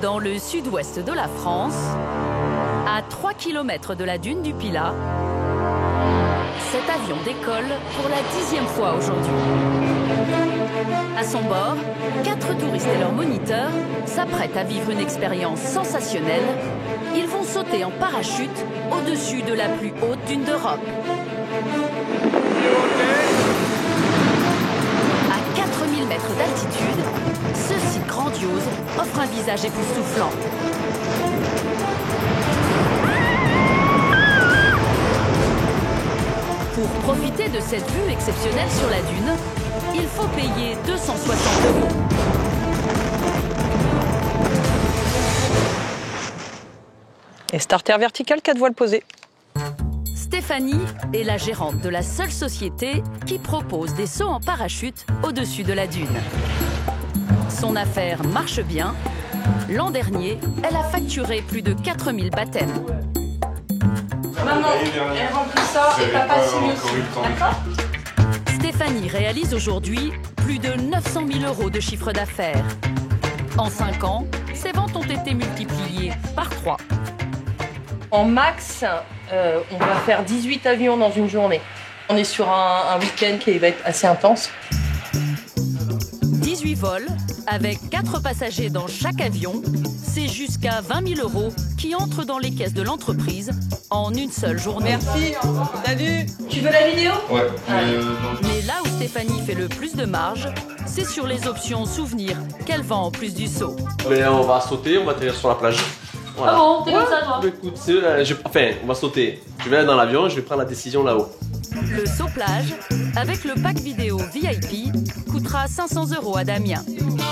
Dans le sud-ouest de la France, à 3 km de la dune du Pilat, cet avion décolle pour la 10e fois aujourd'hui. À son bord, 4 touristes et leurs moniteurs s'apprêtent à vivre une expérience sensationnelle. Ils vont sauter en parachute au-dessus de la plus haute dune d'Europe. À 4000 mètres d'altitude, ce site grandiose offre un visage époustouflant. Pour profiter de cette vue exceptionnelle sur la dune, il faut payer 260 €. Et starter vertical, 4 voiles posées. Stéphanie est la gérante de la seule société qui propose des sauts en parachute au-dessus de la dune. Son affaire marche bien. L'an dernier, elle a facturé plus de 4000 baptêmes. Maman, elle remplit ça et papa signe aussi. D'accord ? Stéphanie réalise aujourd'hui plus de 900 000 € de chiffre d'affaires. En 5 ans, ses ventes ont été multipliées par 3. En max, on va faire 18 avions dans une journée. On est sur un week-end qui va être assez intense. 18 vols, avec 4 passagers dans chaque avion, c'est jusqu'à 20 000 € qui entrent dans les caisses de l'entreprise en une seule journée. Merci, salut. Tu veux la vidéo ? Ouais. Mais là où Stéphanie fait le plus de marge, c'est sur les options souvenirs qu'elle vend en plus du saut. Mais on va sauter, on va atterrir sur la plage. Voilà. Ah bon, t'es comme ça toi ? Écoute, on va sauter. Je vais aller dans l'avion, je vais prendre la décision là-haut. Le saut plage, avec le pack vidéo VIP, coûtera 500 € à Damien.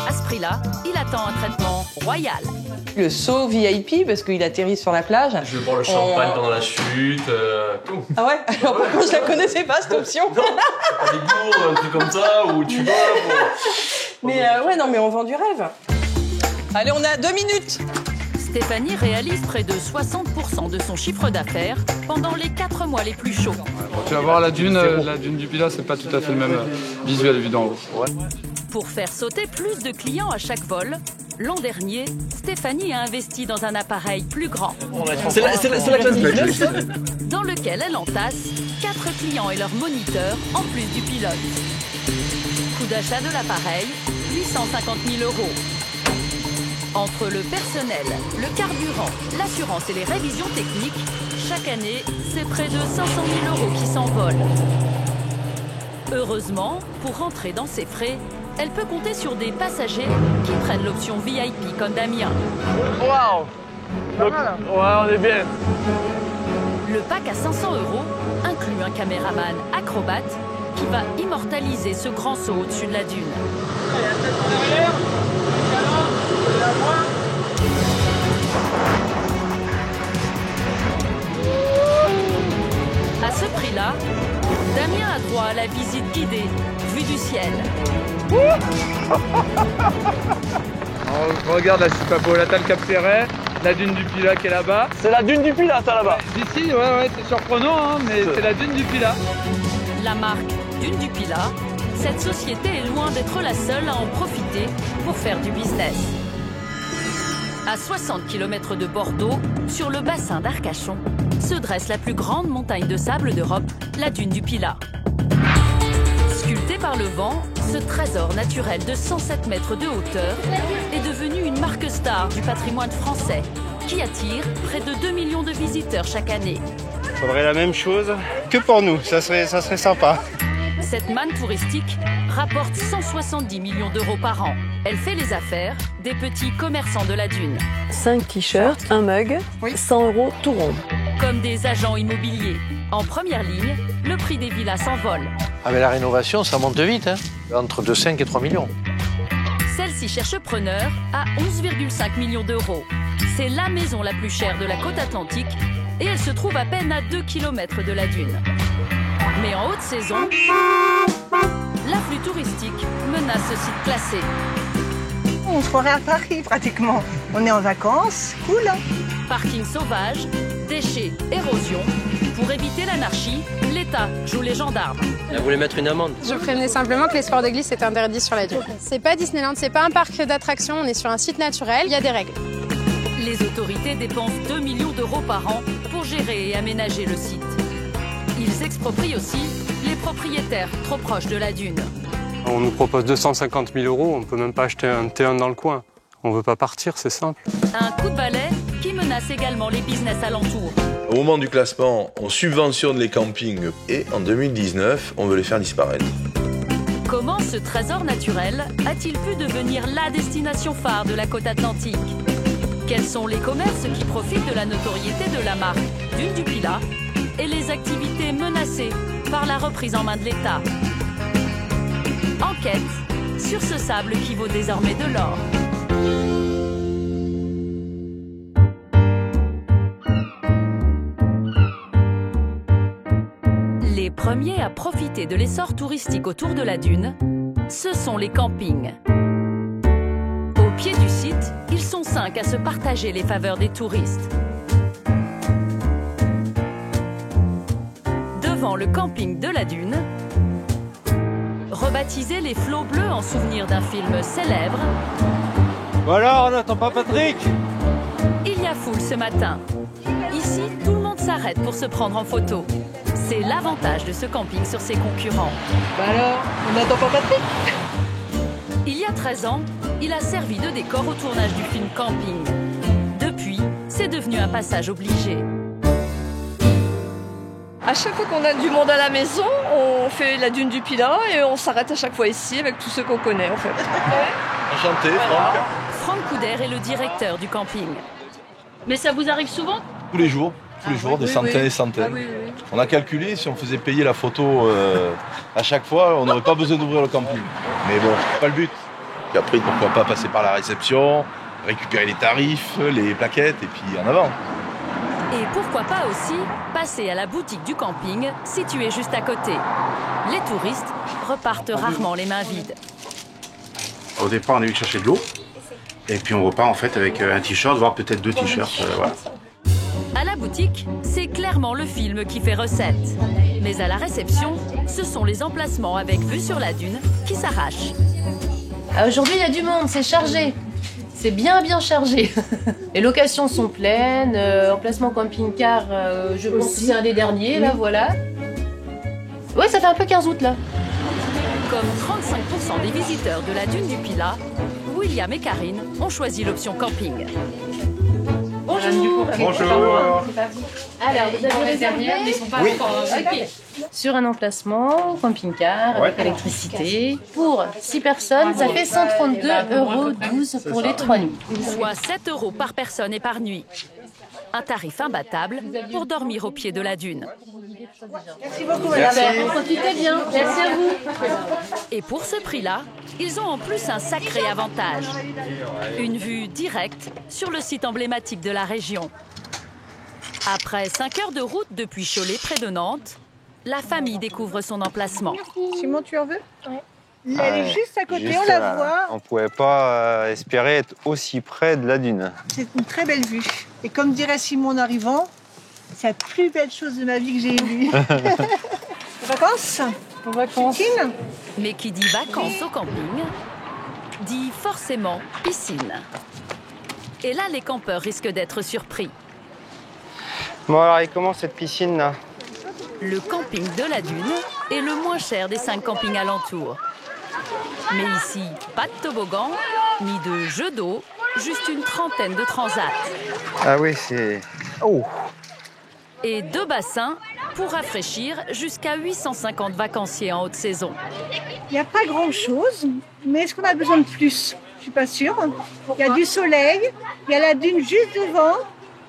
À ce prix-là, il attend un traitement royal. Le saut VIP, parce qu'il atterrit sur la plage. Je vais boire le champagne pendant la chute, tout. Ah ouais ? Alors pourquoi je la connaissais pas, cette option ? Non, pas des cours, un truc comme ça, où tu vas... Mais ouais, non, mais on vend du rêve. Allez, on est à 2 minutes. Stéphanie réalise près de 60% de son chiffre d'affaires pendant les 4 mois les plus chauds. Tu vas voir la dune du Pilat, c'est pas tout à fait le même visuel vu d'en haut. Ouais. Pour faire sauter plus de clients à chaque vol, l'an dernier, Stéphanie a investi dans un appareil plus grand. C'est la classe business, dans lequel elle entasse 4 clients et leurs moniteurs en plus du pilote. Coût d'achat de l'appareil, 850 000 €. Entre le personnel, le carburant, l'assurance et les révisions techniques, chaque année, c'est près de 500 000 € qui s'envolent. Heureusement, pour rentrer dans ses frais, elle peut compter sur des passagers qui prennent l'option VIP comme Damien. Waouh! Ouais, on est bien. Le pack à 500 € inclut un caméraman acrobate qui va immortaliser ce grand saut au-dessus de la dune. À ce prix-là, Damien a droit à la visite guidée, vue du ciel. On regarde là, c'est pas beau. Là, t'as le Cap Ferret, la dune du Pilat qui est là-bas. C'est la dune du Pilat, ça, là-bas. D'ici, ouais, c'est surprenant, hein, mais c'est la dune du Pilat. La marque Dune du Pilat, cette société est loin d'être la seule à en profiter pour faire du business. À 60 km de Bordeaux, sur le bassin d'Arcachon, se dresse la plus grande montagne de sable d'Europe, la dune du Pilat. Sculpté par le vent, ce trésor naturel de 107 mètres de hauteur est devenu une marque star du patrimoine français qui attire près de 2 millions de visiteurs chaque année. Il faudrait la même chose que pour nous, ça serait sympa. Cette manne touristique rapporte 170 millions € par an. Elle fait les affaires des petits commerçants de la dune. 5 t-shirts, un mug, 100 € tout rond. Comme des agents immobiliers. En première ligne, le prix des villas s'envole. Avec la rénovation, ça monte vite, hein, entre 2,5 et 3 millions. Celle-ci cherche preneur à 11,5 millions €. C'est la maison la plus chère de la côte atlantique et elle se trouve à peine à 2 km de la dune. Mais en haute saison, l'afflux touristique menace ce site classé. On se croirait à Paris pratiquement. On est en vacances, cool. Parking sauvage, déchets, érosion. Pour éviter l'anarchie, l'État joue les gendarmes. Elle voulait mettre une amende. Je prévenais simplement que les sports de glisse étaient interdits sur la dune. C'est pas Disneyland, c'est pas un parc d'attractions, on est sur un site naturel, il y a des règles. Les autorités dépensent 2 millions d'euros par an pour gérer et aménager le site. Ils exproprient aussi les propriétaires trop proches de la dune. On nous propose 250 000 euros, on ne peut même pas acheter un T1 dans le coin. On ne veut pas partir, c'est simple. Un coup de balai qui menace également les business alentours. Au moment du classement, on subventionne les campings et en 2019, on veut les faire disparaître. Comment ce trésor naturel a-t-il pu devenir la destination phare de la côte atlantique? Quels sont les commerces qui profitent de la notoriété de la marque Dunes du Pilat et les activités menacées par la reprise en main de l'État? Enquête sur ce sable qui vaut désormais de l'or. Les premiers à profiter de l'essor touristique autour de la dune, ce sont les campings. Au pied du site, ils sont 5 à se partager les faveurs des touristes. Devant le camping de la dune, rebaptisé les Flots Bleus en souvenir d'un film célèbre. Voilà, on n'attend pas Patrick. Il y a foule ce matin. Ici, tout le monde s'arrête pour se prendre en photo. C'est l'avantage de ce camping sur ses concurrents. Bah alors, on n'attend pas Patrick? Il y a 13 ans, il a servi de décor au tournage du film Camping. Depuis, c'est devenu un passage obligé. À chaque fois qu'on a du monde à la maison, on fait la dune du Pilat et on s'arrête à chaque fois ici avec tous ceux qu'on connaît en fait. Enchanté, Franck. Franck Couder est le directeur du camping. Mais ça vous arrive souvent? Tous les jours, des centaines et des centaines. Oui. On a calculé, si on faisait payer la photo à chaque fois, on n'aurait pas besoin d'ouvrir le camping. Mais bon, c'est pas le but. Puis après, pourquoi pas passer par la réception, récupérer les tarifs, les plaquettes et puis en avant. Et pourquoi pas aussi passer à la boutique du camping située juste à côté. Les touristes repartent rarement les mains vides. Au départ, on est venu chercher de l'eau. Et puis on repart en fait avec un t-shirt, voire peut-être 2 t-shirts. Voilà. À la boutique, c'est clairement le film qui fait recette. Mais à la réception, ce sont les emplacements avec vue sur la dune qui s'arrachent. Aujourd'hui, il y a du monde, c'est chargé. C'est bien chargé. Les locations sont pleines, emplacement camping-car, je pense que c'est un des derniers, là, voilà. Ouais, ça fait un peu 15 août, là. Comme 35% des visiteurs de la dune du Pilat, William et Karine ont choisi l'option camping. Bonjour. Bonjour. Alors, vous avez réservé, mais ils sont pas encore. Okay. Sur un emplacement, camping-car, avec électricité. Pour 6 personnes, ça fait 132,12 € pour les 3 nuits. Soit 7 € par personne et par nuit. Un tarif imbattable pour dormir au pied de la dune. Merci beaucoup, madame. Profitez bien. Merci à vous. Et pour ce prix-là, ils ont en plus un sacré avantage. Une vue directe sur le site emblématique de la région. Après 5 heures de route depuis Cholet, près de Nantes, la famille découvre son emplacement. Simon, tu en veux? Oui. Elle est juste à côté, on la voit. On ne pouvait pas espérer être aussi près de la dune. C'est une très belle vue. Et comme dirait Simon en arrivant, c'est la plus belle chose de ma vie que j'ai vue. Vacances? En vacances. Piscine? Mais qui dit vacances au camping, dit forcément piscine. Et là, les campeurs risquent d'être surpris. Bon alors, et comment cette piscine là? Le camping de la dune est le moins cher des 5 campings alentours. Mais ici, pas de toboggan, ni de jeux d'eau, juste une trentaine de transats. Ah oui, c'est... Oh! Et 2 bassins pour rafraîchir jusqu'à 850 vacanciers en haute saison. Il n'y a pas grand-chose, mais est-ce qu'on a besoin de plus? Je suis pas sûre. Il y a du soleil, il y a la dune juste devant.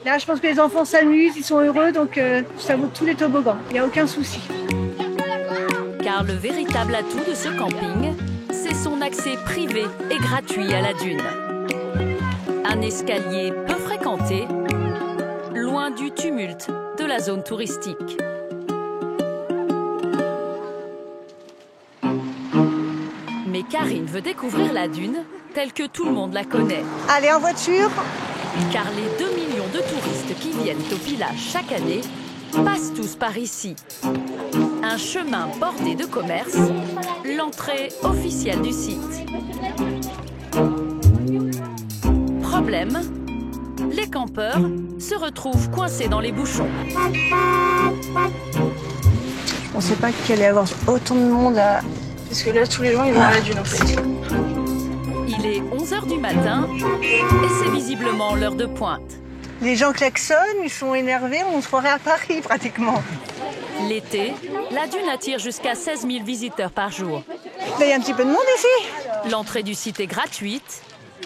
Là, je pense que les enfants s'amusent, ils sont heureux, donc ça vaut tous les toboggans. Il n'y a aucun souci. Car le véritable atout de ce camping, c'est son accès privé et gratuit à la dune. Un escalier peu fréquenté, loin du tumulte de la zone touristique. Mais Karine veut découvrir la dune telle que tout le monde la connaît. Allez, en voiture. Car les 2 millions de touristes qui viennent au Pilat chaque année passent tous par ici. Un chemin bordé de commerces, l'entrée officielle du site. Problème, les campeurs se retrouvent coincés dans les bouchons. Je pensais pas qu'il allait y avoir autant de monde là. Parce que là, tous les gens, ils vont à la dune en fait. Il est 11h du matin et c'est visiblement l'heure de pointe. Les gens klaxonnent, ils sont énervés, on se croirait à Paris pratiquement. L'été, la dune attire jusqu'à 16 000 visiteurs par jour. Là, il y a un petit peu de monde ici. L'entrée du site est gratuite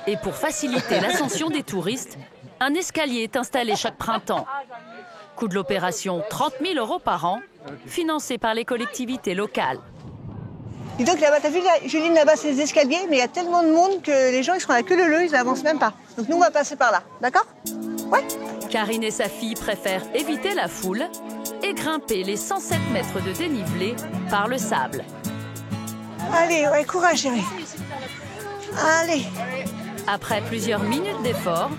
et pour faciliter l'ascension des touristes, un escalier est installé chaque printemps. Coût de l'opération 30 000 € par an, financé par les collectivités locales. Dis donc là-bas, t'as vu Juline, là-bas c'est les escaliers, mais il y a tellement de monde que les gens ils seront à la queue leu, ils n'avancent même pas. Donc nous on va passer par là, d'accord? Ouais. Karine et sa fille préfèrent éviter la foule et grimper les 107 mètres de dénivelé par le sable. Allez, ouais, courage chérie. Allez. Après plusieurs minutes d'effort,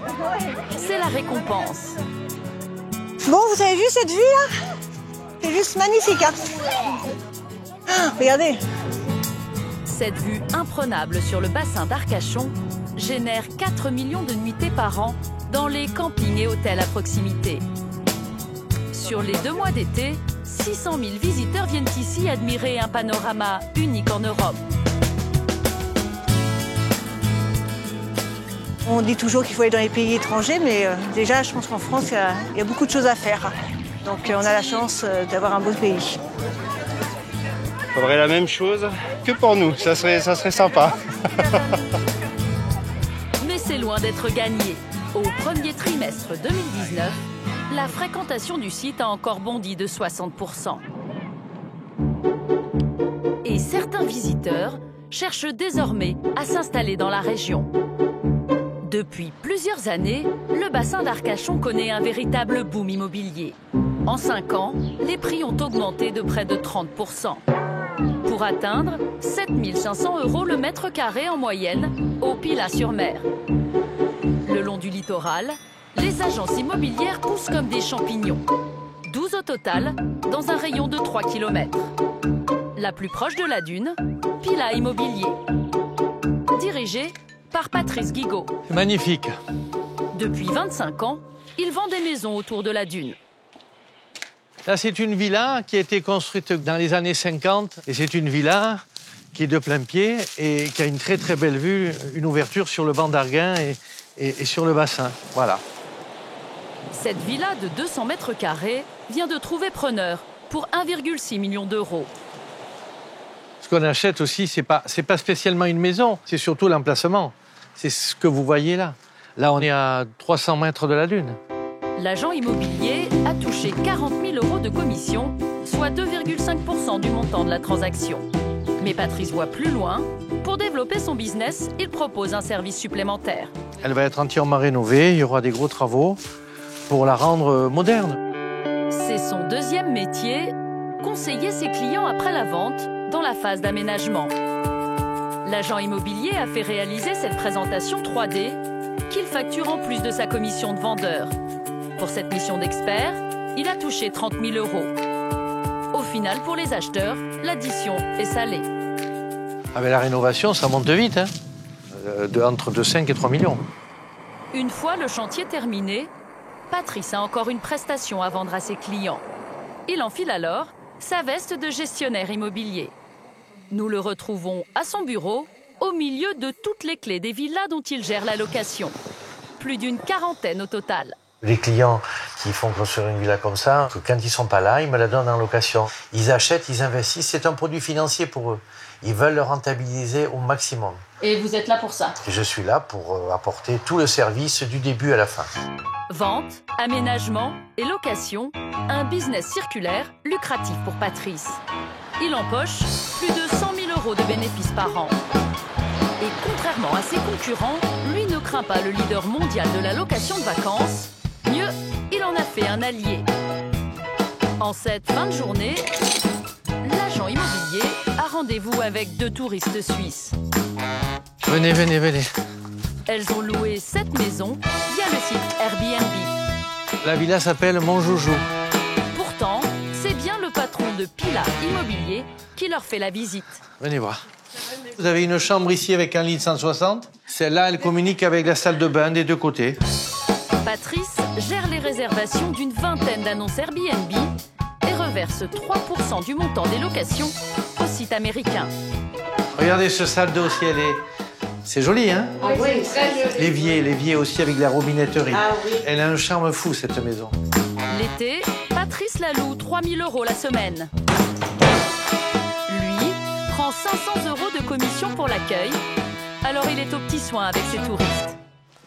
c'est la récompense. Bon, vous avez vu cette vue là? C'est juste magnifique, hein? Ah, regardez. Cette vue imprenable sur le bassin d'Arcachon génère 4 millions de nuitées par an dans les campings et hôtels à proximité. Sur les 2 mois d'été, 600 000 visiteurs viennent ici admirer un panorama unique en Europe. On dit toujours qu'il faut aller dans les pays étrangers, mais déjà, je pense qu'en France, il y a beaucoup de choses à faire. Donc, on a la chance d'avoir un beau pays. Il faudrait la même chose que pour nous, ça serait sympa. Mais c'est loin d'être gagné. Au premier trimestre 2019, la fréquentation du site a encore bondi de 60%. Et certains visiteurs cherchent désormais à s'installer dans la région. Depuis plusieurs années, le bassin d'Arcachon connaît un véritable boom immobilier. En 5 ans, les prix ont augmenté de près de 30%. Pour atteindre 7 500 € le mètre carré en moyenne au Pilat-sur-Mer. Le long du littoral, les agences immobilières poussent comme des champignons. 12 au total, dans un rayon de 3 km. La plus proche de la dune, Pilat Immobilier. Dirigé par Patrice Guigaud. C'est magnifique. Depuis 25 ans, il vend des maisons autour de la dune. Là, c'est une villa qui a été construite dans les années 50. Et c'est une villa qui est de plein pied et qui a une très très belle vue, une ouverture sur le banc d'Arguin et sur le bassin. Voilà. Cette villa de 200 mètres carrés vient de trouver preneur pour 1,6 million d'euros. Ce qu'on achète aussi, c'est pas spécialement une maison, c'est surtout l'emplacement. C'est ce que vous voyez là. Là, on est à 300 mètres de la dune. L'agent immobilier a touché 40 000 € de commission, soit 2,5% du montant de la transaction. Mais Patrice voit plus loin. Pour développer son business, il propose un service supplémentaire. Elle va être entièrement rénovée, il y aura des gros travaux pour la rendre moderne. C'est son deuxième métier, conseiller ses clients après la vente dans la phase d'aménagement. L'agent immobilier a fait réaliser cette présentation 3D qu'il facture en plus de sa commission de vendeur. Pour cette mission d'expert, il a touché 30 000 €. Au final, pour les acheteurs, l'addition est salée. Avec la rénovation, ça monte vite, hein, entre 2,5 et 3 millions. Une fois le chantier terminé, Patrice a encore une prestation à vendre à ses clients. Il enfile alors sa veste de gestionnaire immobilier. Nous le retrouvons à son bureau, au milieu de toutes les clés des villas dont il gère la location. Plus d'une quarantaine au total. Les clients qui font construire une villa comme ça, quand ils sont pas là, ils me la donnent en location. Ils achètent, ils investissent, c'est un produit financier pour eux. Ils veulent le rentabiliser au maximum. Et vous êtes là pour ça? Et je suis là pour apporter tout le service du début à la fin. Vente, aménagement et location, un business circulaire lucratif pour Patrice. Il empoche plus de 100 000 € de bénéfices par an. Et contrairement à ses concurrents, lui ne craint pas le leader mondial de la location de vacances. Mieux, il en a fait un allié. En cette fin de journée, l'agent immobilier a rendez-vous avec 2 touristes suisses. Venez, venez, venez. Elles ont loué 7 maisons via le site Airbnb. La villa s'appelle Mon Joujou. Pourtant, de Pila Immobilier qui leur fait la visite. Venez voir. Vous avez une chambre ici avec un lit de 160. Celle-là, elle communique avec la salle de bain des deux côtés. Patrice gère les réservations d'une vingtaine d'annonces Airbnb et reverse 3% du montant des locations au site américain. Regardez ce salle d'eau aussi, c'est joli, hein? Oui, très joli. L'évier aussi avec la robinetterie. Ah oui. Elle a un charme fou, cette maison. L'été, Patrice la loue 3 000 € la semaine. Lui prend 500 € de commission pour l'accueil, alors il est aux petits soins avec ses touristes.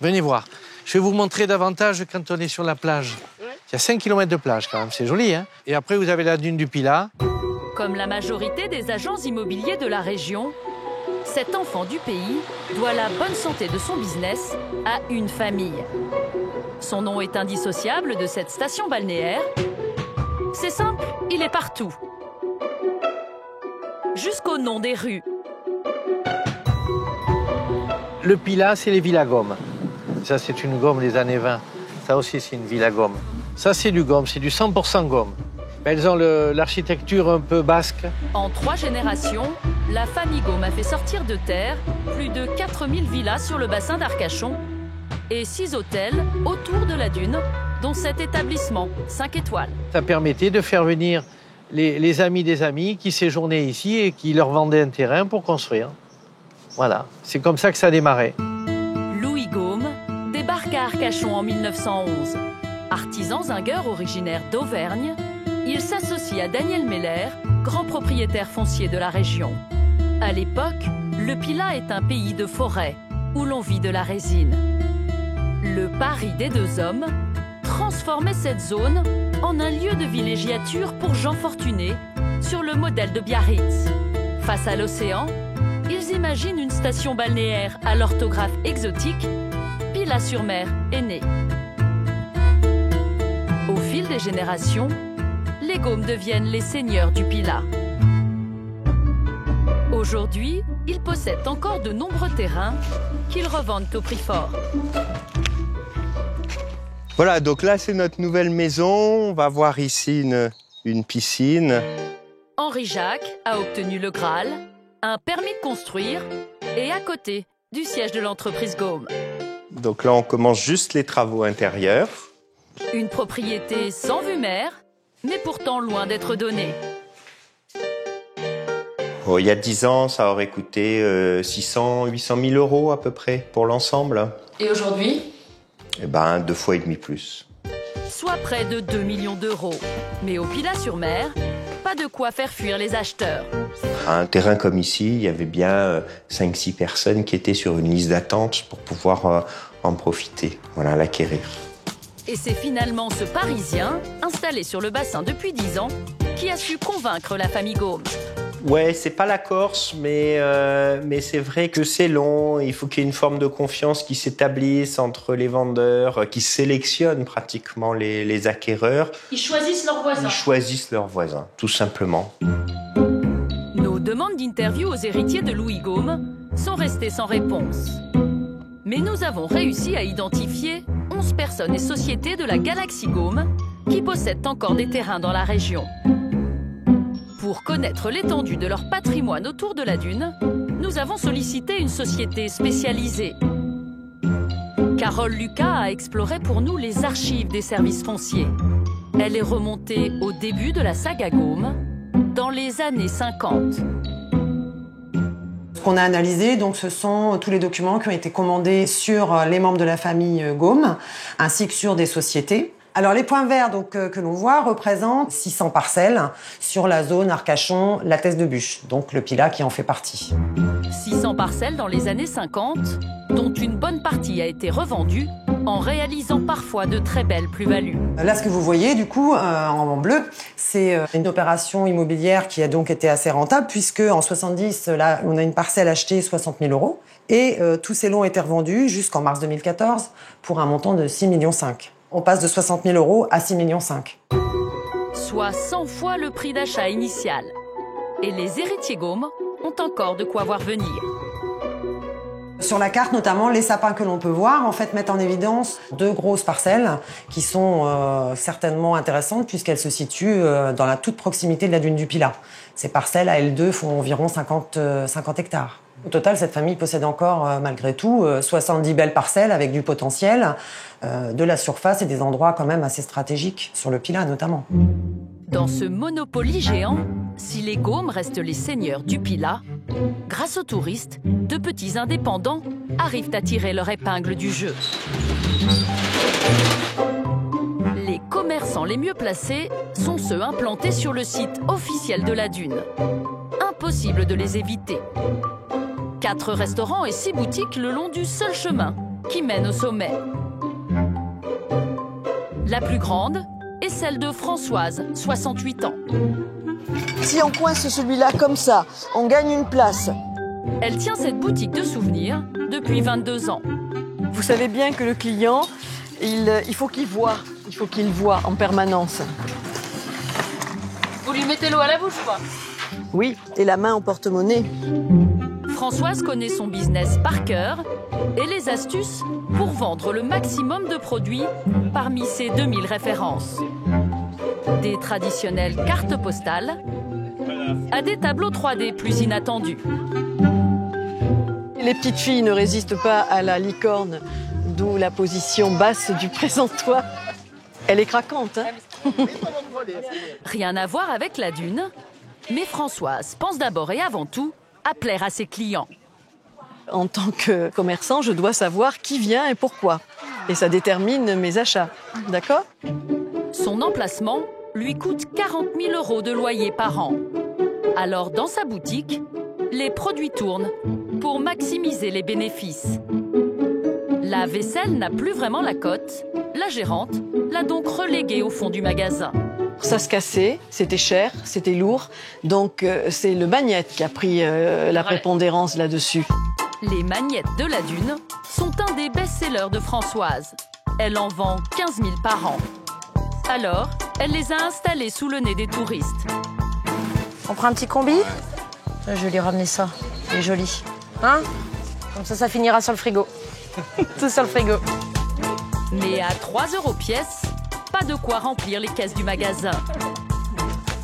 Venez voir. Je vais vous montrer davantage quand on est sur la plage. Il y a 5 km de plage quand même, c'est joli, hein? Et après, vous avez la dune du Pilat. Comme la majorité des agents immobiliers de la région, cet enfant du pays doit la bonne santé de son business à une famille. Son nom est indissociable de cette station balnéaire. C'est simple, il est partout. Jusqu'au nom des rues. Le Pilat, c'est les villas gommes. Ça, c'est une gomme des années 20. Ça aussi, c'est une villa gomme. Ça, c'est du gomme, c'est du 100% gomme. Elles ont l'architecture un peu basque. En 3 générations, la famille Gaume a fait sortir de terre plus de 4000 villas sur le bassin d'Arcachon et 6 hôtels autour de la dune, dont cet établissement 5 étoiles. Ça permettait de faire venir les amis des amis qui séjournaient ici et qui leur vendaient un terrain pour construire. Voilà, c'est comme ça que ça a démarré. Louis Gaume débarque à Arcachon en 1911. Artisan zingueur originaire d'Auvergne, il s'associe à Daniel Meller, grand propriétaire foncier de la région. À l'époque, le Pilat est un pays de forêt où l'on vit de la résine. Le pari des deux hommes transformait cette zone en un lieu de villégiature pour gens fortunés sur le modèle de Biarritz. Face à l'océan, ils imaginent une station balnéaire à l'orthographe exotique. Pilat-sur-Mer est née. Au fil des générations, les Gaumes deviennent les seigneurs du Pilat. Aujourd'hui, ils possèdent encore de nombreux terrains qu'ils revendent au prix fort. Voilà, donc là, c'est notre nouvelle maison. On va voir ici une piscine. Henri Jacques a obtenu le Graal, un permis de construire et à côté du siège de l'entreprise Gaume. Donc là, on commence juste les travaux intérieurs. Une propriété sans vue mer, mais pourtant loin d'être donnée. Oh, il y a 10 ans, ça aurait coûté 600 800 000 € à peu près pour l'ensemble. Et aujourd'hui ? Eh ben, 2,5 fois plus. Soit près de 2 millions d'euros. Mais au Pilat-sur-Mer, pas de quoi faire fuir les acheteurs. À un terrain comme ici, il y avait bien 5-6 personnes qui étaient sur une liste d'attente pour pouvoir en profiter, voilà, l'acquérir. Et c'est finalement ce Parisien, installé sur le bassin depuis 10 ans, qui a su convaincre la famille Gaume. Ouais, c'est pas la Corse, mais c'est vrai que c'est long. Il faut qu'il y ait une forme de confiance qui s'établisse entre les vendeurs, qui sélectionnent pratiquement les acquéreurs. Ils choisissent leurs voisins. Ils choisissent leurs voisins, tout simplement. Nos demandes d'interview aux héritiers de Louis Gaume sont restées sans réponse. Mais nous avons réussi à identifier 11 personnes et sociétés de la Galaxie Gaume qui possèdent encore des terrains dans la région. Pour connaître l'étendue de leur patrimoine autour de la dune, nous avons sollicité une société spécialisée. Carole Lucas a exploré pour nous les archives des services fonciers. Elle est remontée au début de la saga Gaume, dans les années 50. Ce qu'on a analysé, donc, ce sont tous les documents qui ont été commandés sur les membres de la famille Gaume, ainsi que sur des sociétés. Alors, les points verts donc, que l'on voit représentent 600 parcelles sur la zone Arcachon, la Thèse de Bûche, donc le Pilat qui en fait partie. 600 parcelles dans les années 50, dont une bonne partie a été revendue, en réalisant parfois de très belles plus-values. Là, ce que vous voyez, du coup, en bleu, c'est une opération immobilière qui a donc été assez rentable, puisque en 70, là, on a une parcelle achetée 60 000 €, et tous ces lots ont été revendus jusqu'en mars 2014 pour un montant de 6,5 millions. On passe de 60 000 € à 6,5 millions. Soit 100 fois le prix d'achat initial. Et les héritiers Gaume ont encore de quoi voir venir. Sur la carte, notamment, les sapins que l'on peut voir, en fait, mettent en évidence 2 grosses parcelles qui sont certainement intéressantes puisqu'elles se situent dans la toute proximité de la dune du Pilat. Ces parcelles, à L2, font environ 50 hectares. Au total, cette famille possède encore, malgré tout, 70 belles parcelles avec du potentiel, de la surface et des endroits quand même assez stratégiques, sur le Pilat notamment. Dans ce Monopoly géant, si les Gaumes restent les seigneurs du Pilat, grâce aux touristes, de petits indépendants arrivent à tirer leur épingle du jeu. Les commerçants les mieux placés sont ceux implantés sur le site officiel de la dune. Impossible de les éviter. 4 restaurants et 6 boutiques le long du seul chemin qui mène au sommet. La plus grande est celle de Françoise, 68 ans. Si on coince celui-là comme ça, on gagne une place. Elle tient cette boutique de souvenirs depuis 22 ans. Vous savez bien que le client, il faut qu'il voit. Il faut qu'il voit en permanence. Vous lui mettez l'eau à la bouche, quoi? Oui, et la main au porte-monnaie. Françoise connaît son business par cœur et les astuces pour vendre le maximum de produits parmi ses 2000 références. Des traditionnelles cartes postales à des tableaux 3D plus inattendus. Les petites filles ne résistent pas à la licorne, d'où la position basse du présentoir. Elle est craquante, hein? Rien à voir avec la dune, mais Françoise pense d'abord et avant tout à plaire à ses clients. En tant que commerçant, je dois savoir qui vient et pourquoi. Et ça détermine mes achats, d'accord? Son emplacement lui coûte 40 000 € de loyer par an. Alors, dans sa boutique, les produits tournent pour maximiser les bénéfices. La vaisselle n'a plus vraiment la cote. La gérante l'a donc reléguée au fond du magasin. Ça se cassait, c'était cher, c'était lourd. Donc, c'est le magnète qui a pris la prépondérance là-dessus. Les magnettes de la dune sont un des best-sellers de Françoise. Elle en vend 15 000 par an. Alors, elle les a installés sous le nez des touristes. On prend un petit combi? Je vais lui ramener ça. Il est joli. Hein? Comme ça finira sur le frigo. Tout sur le frigo. Mais à 3 € pièce, pas de quoi remplir les caisses du magasin.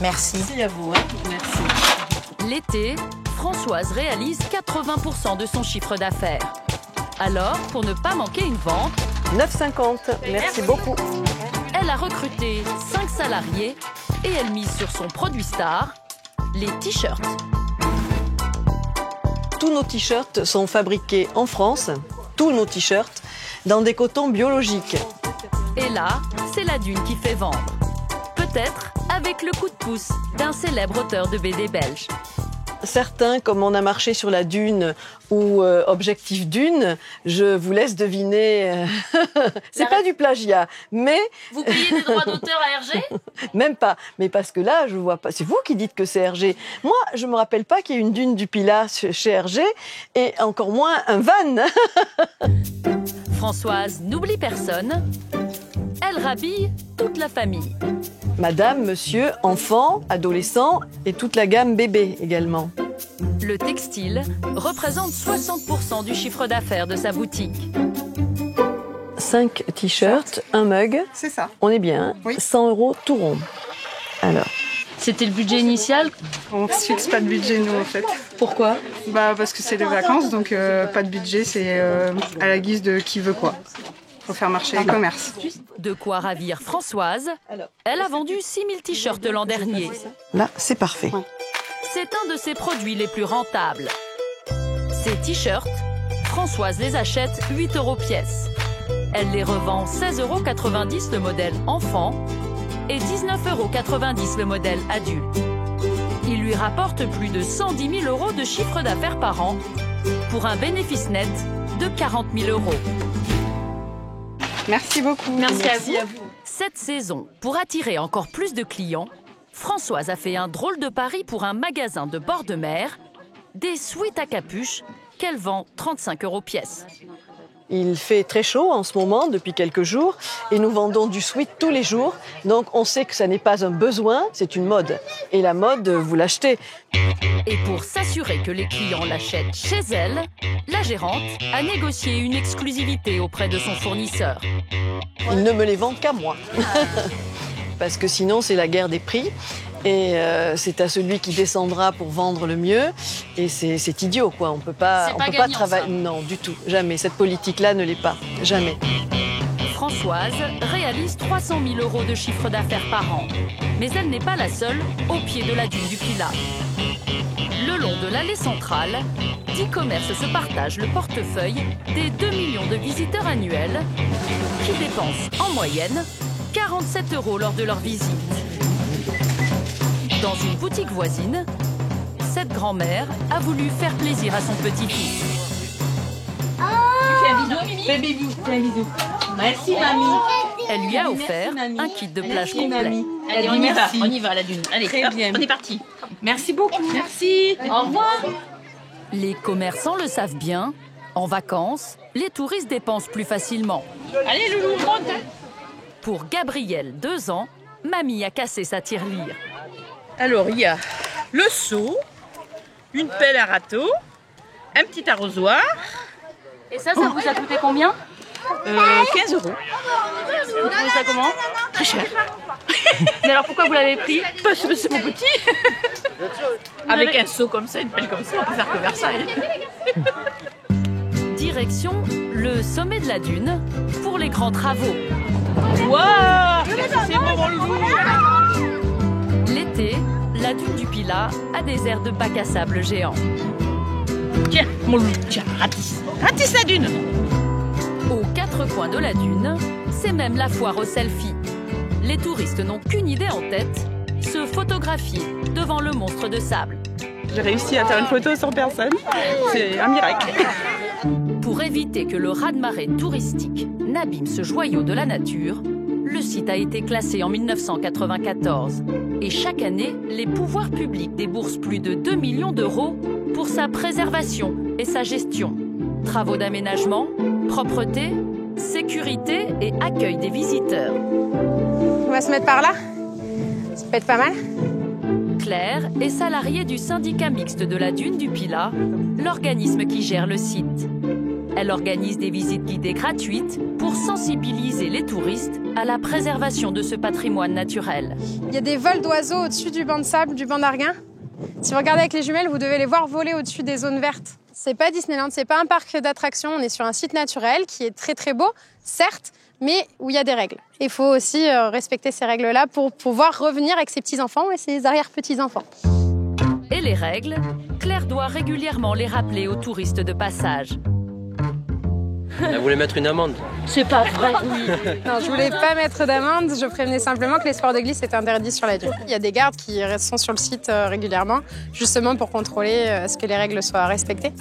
Merci. Merci à vous. Hein. Merci. L'été, Françoise réalise 80% de son chiffre d'affaires. Alors, pour ne pas manquer une vente... 9,50. Merci beaucoup. Elle a recruté 5 salariés et elle mise sur son produit star, les t-shirts. Tous nos t-shirts sont fabriqués en France, tous nos t-shirts, dans des cotons biologiques. Et là, c'est la dune qui fait vendre. Peut-être avec le coup de pouce d'un célèbre auteur de BD belge. Certains, comme on a marché sur la dune ou Objectif Dune, je vous laisse deviner. C'est pas du plagiat, mais... Vous payez des droits d'auteur à Hergé? Même pas, mais parce que là, je vois pas. C'est vous qui dites que c'est Hergé. Moi, je me rappelle pas qu'il y ait une dune du Pilat chez Hergé, et encore moins un van. Françoise n'oublie personne. Elle rhabille toute la famille. Madame, monsieur, enfant, adolescent et toute la gamme bébé également. Le textile représente 60% du chiffre d'affaires de sa boutique. 5 t-shirts, un mug. C'est ça. On est bien, hein? Oui. 100 € tout rond. Alors. C'était le budget initial? On ne fixe pas de budget, nous, en fait. Pourquoi? Parce que c'est les vacances, donc pas de budget, c'est à la guise de qui veut quoi. Faut faire marcher les commerces. De quoi ravir Françoise. Elle a vendu 6000 t-shirts l'an dernier. Là, c'est parfait. C'est un de ses produits les plus rentables. Ces t-shirts, Françoise les achète 8 € pièce. Elle les revend 16,90 € le modèle enfant et 19,90 € le modèle adulte. Il lui rapporte plus de 110 000 € de chiffre d'affaires par an pour un bénéfice net de 40 000 €. Merci beaucoup. Merci à vous. Cette saison, pour attirer encore plus de clients, Françoise a fait un drôle de pari pour un magasin de bord de mer, des sweats à capuche qu'elle vend 35 € pièce. Il fait très chaud en ce moment, depuis quelques jours, et nous vendons du sweat tous les jours. Donc on sait que ça n'est pas un besoin, c'est une mode. Et la mode, vous l'achetez. Et pour s'assurer que les clients l'achètent chez elle, la gérante a négocié une exclusivité auprès de son fournisseur. Ils ne me les vendent qu'à moi. Parce que sinon, c'est la guerre des prix. Et c'est à celui qui descendra pour vendre le mieux. Et c'est idiot, quoi. On peut pas travailler. Non, du tout. Jamais. Cette politique-là ne l'est pas. Jamais. Françoise réalise 300 000 € de chiffre d'affaires par an. Mais elle n'est pas la seule au pied de la dune du Pilat. Le long de l'allée centrale, 10 commerces se partagent le portefeuille des 2 millions de visiteurs annuels qui dépensent en moyenne 47 € lors de leur visite. Dans une boutique voisine, cette grand-mère a voulu faire plaisir à son petit-fils. Fais un bisou, Mimi. Fais un bisou. Merci, mamie. Elle lui a offert un kit de plage complet. Mamie. Allez, on y va, la dune. Allez, très bien. On est parti. Merci beaucoup. Merci. Au revoir. Les commerçants le savent bien. En vacances, les touristes dépensent plus facilement. Allez, loulou, monte. Pour Gabrielle, 2 ans, mamie a cassé sa tirelire. Alors, il y a le seau, une pelle à râteau, un petit arrosoir. Et ça vous a coûté combien 15 €. Vous trouvez ça comment? Très cher. Mais alors pourquoi vous l'avez pris? Parce que c'est mon petit. Avec un seau comme ça, une pelle comme ça, on peut faire que Versailles. Direction le sommet de la dune pour les grands travaux. Waouh! C'est bon, mon loulou! L'été, la dune du Pilat a des airs de bac à sable géant. Tiens, mon loulou, tiens, ratisse. Ratisse la dune! Aux 4 coins de la dune, c'est même la foire au selfie. Les touristes n'ont qu'une idée en tête, se photographier devant le monstre de sable. J'ai réussi à faire une photo sans personne. C'est un miracle. Pour éviter que le raz-de-marée touristique n'abîme ce joyau de la nature, le site a été classé en 1994. Et chaque année, les pouvoirs publics déboursent plus de 2 millions d'euros pour sa préservation et sa gestion. Travaux d'aménagement, propreté, sécurité et accueil des visiteurs. On va se mettre par là? Ça peut être pas mal. Claire est salariée du syndicat mixte de la dune du Pilat, l'organisme qui gère le site. Elle organise des visites guidées gratuites pour sensibiliser les touristes à la préservation de ce patrimoine naturel. Il y a des vols d'oiseaux au-dessus du banc de sable, du banc d'Arguin. Si vous regardez avec les jumelles, vous devez les voir voler au-dessus des zones vertes. C'est pas Disneyland, c'est pas un parc d'attractions, on est sur un site naturel qui est très très beau, certes, mais où il y a des règles. Il faut aussi respecter ces règles-là pour pouvoir revenir avec ses petits-enfants et ses arrière-petits-enfants. Et les règles, Claire doit régulièrement les rappeler aux touristes de passage. Elle voulait mettre une amende. C'est pas vrai. Non, je voulais pas mettre d'amende, je prévenais simplement que les sports de glisse étaient interdits sur la dune. Il y a des gardes qui sont sur le site régulièrement, justement pour contrôler à ce que les règles soient respectées.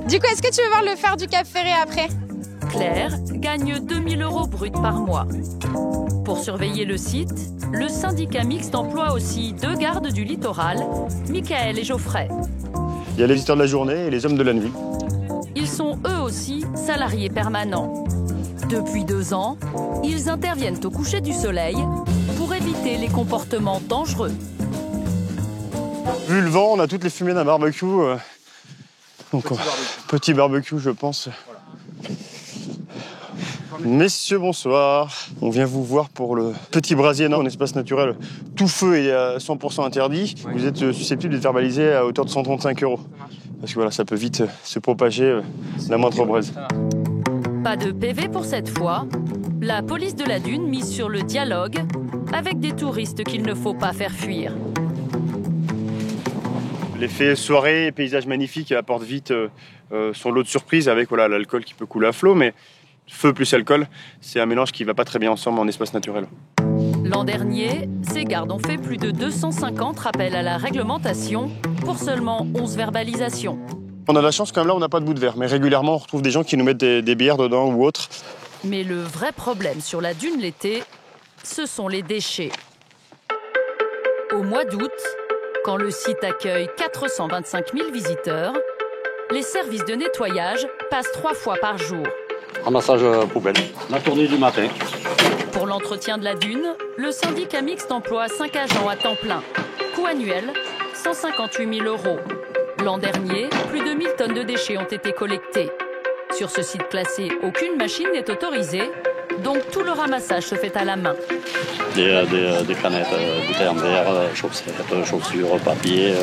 Du coup, est-ce que tu veux voir le phare du Cap Ferré après? Claire gagne 2 000 € bruts par mois. Pour surveiller le site, le syndicat mixte emploie aussi 2 gardes du littoral, Michael et Geoffrey. Il y a les visiteurs de la journée et les hommes de la nuit. Ils sont eux aussi salariés permanents. Depuis 2 ans, ils interviennent au coucher du soleil pour éviter les comportements dangereux. Vu le vent, on a toutes les fumées d'un barbecue. Petit barbecue, je pense. Messieurs, bonsoir. On vient vous voir pour le petit brasier en espace naturel. Tout feu est à 100% interdit. Vous êtes susceptible d'être verbalisé à hauteur de 135 €. Parce que voilà, ça peut vite se propager la moindre braise. Pas de PV pour cette fois. La police de la dune mise sur le dialogue avec des touristes qu'il ne faut pas faire fuir. L'effet soirée et paysage magnifique apporte vite son lot de surprises avec voilà, l'alcool qui peut couler à flot, mais feu plus alcool, c'est un mélange qui ne va pas très bien ensemble en espace naturel. L'an dernier, ces gardes ont fait plus de 250 rappels à la réglementation pour seulement 11 verbalisations. On a de la chance quand même là, on n'a pas de bout de verre, mais régulièrement on retrouve des gens qui nous mettent des bières dedans ou autre. Mais le vrai problème sur la dune l'été, ce sont les déchets. Au mois d'août, quand le site accueille 425 000 visiteurs, les services de nettoyage passent 3 fois par jour. Ramassage poubelle. La tournée du matin. Pour l'entretien de la dune, le syndicat mixte emploie 5 agents à temps plein. Coût annuel, 158 000 €. L'an dernier, plus de 1000 tonnes de déchets ont été collectés. Sur ce site classé, aucune machine n'est autorisée, donc tout le ramassage se fait à la main. Des canettes, bouteilles en verre, chaussettes, chaussures, papier.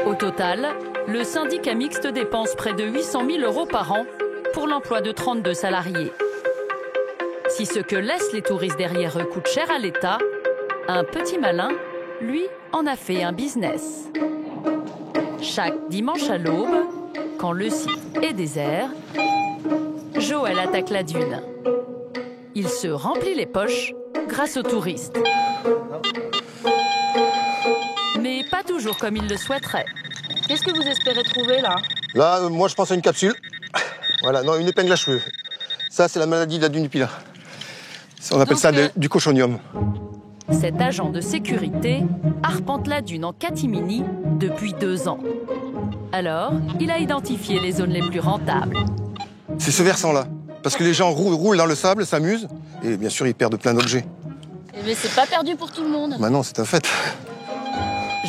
Au total, le syndicat mixte dépense près de 800 000 € par an pour l'emploi de 32 salariés. Si ce que laissent les touristes derrière eux coûte cher à l'État, un petit malin, lui, en a fait un business. Chaque dimanche à l'aube, quand le site est désert, Joël attaque la dune. Il se remplit les poches grâce aux touristes. Mais pas toujours comme il le souhaiterait. Qu'est-ce que vous espérez trouver là? Là, moi je pense à une capsule. Voilà, non, une épingle à cheveux. Ça, c'est la maladie de la dune du Pilat. On appelle ça du cochonium. Cet agent de sécurité arpente la dune en catimini depuis 2 ans. Alors, il a identifié les zones les plus rentables. C'est ce versant-là. Parce que les gens roulent dans le sable, s'amusent, et bien sûr, ils perdent plein d'objets. Mais c'est pas perdu pour tout le monde. Maintenant, c'est un fait.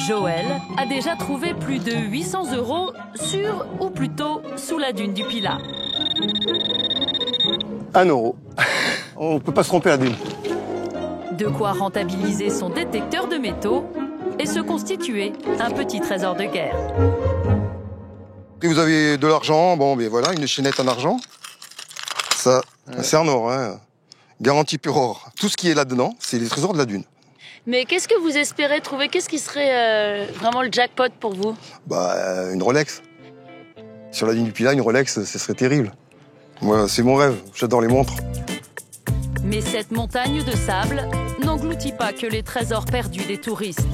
Joël a déjà trouvé plus de 800 € sur, ou plutôt sous la dune du Pilat. 1 €. On ne peut pas se tromper à la dune. De quoi rentabiliser son détecteur de métaux et se constituer un petit trésor de guerre. Et vous avez de l'argent, bon, ben voilà, une chaînette en argent. Ça, c'est en or, hein. Garantie pure or. Tout ce qui est là-dedans, c'est les trésors de la dune. Mais qu'est-ce que vous espérez trouver? Qu'est-ce qui serait vraiment le jackpot pour vous? Bah, une Rolex. Sur la dune du Pilat, une Rolex, ce serait terrible. Moi, c'est mon rêve. J'adore les montres. Mais cette montagne de sable n'engloutit pas que les trésors perdus des touristes.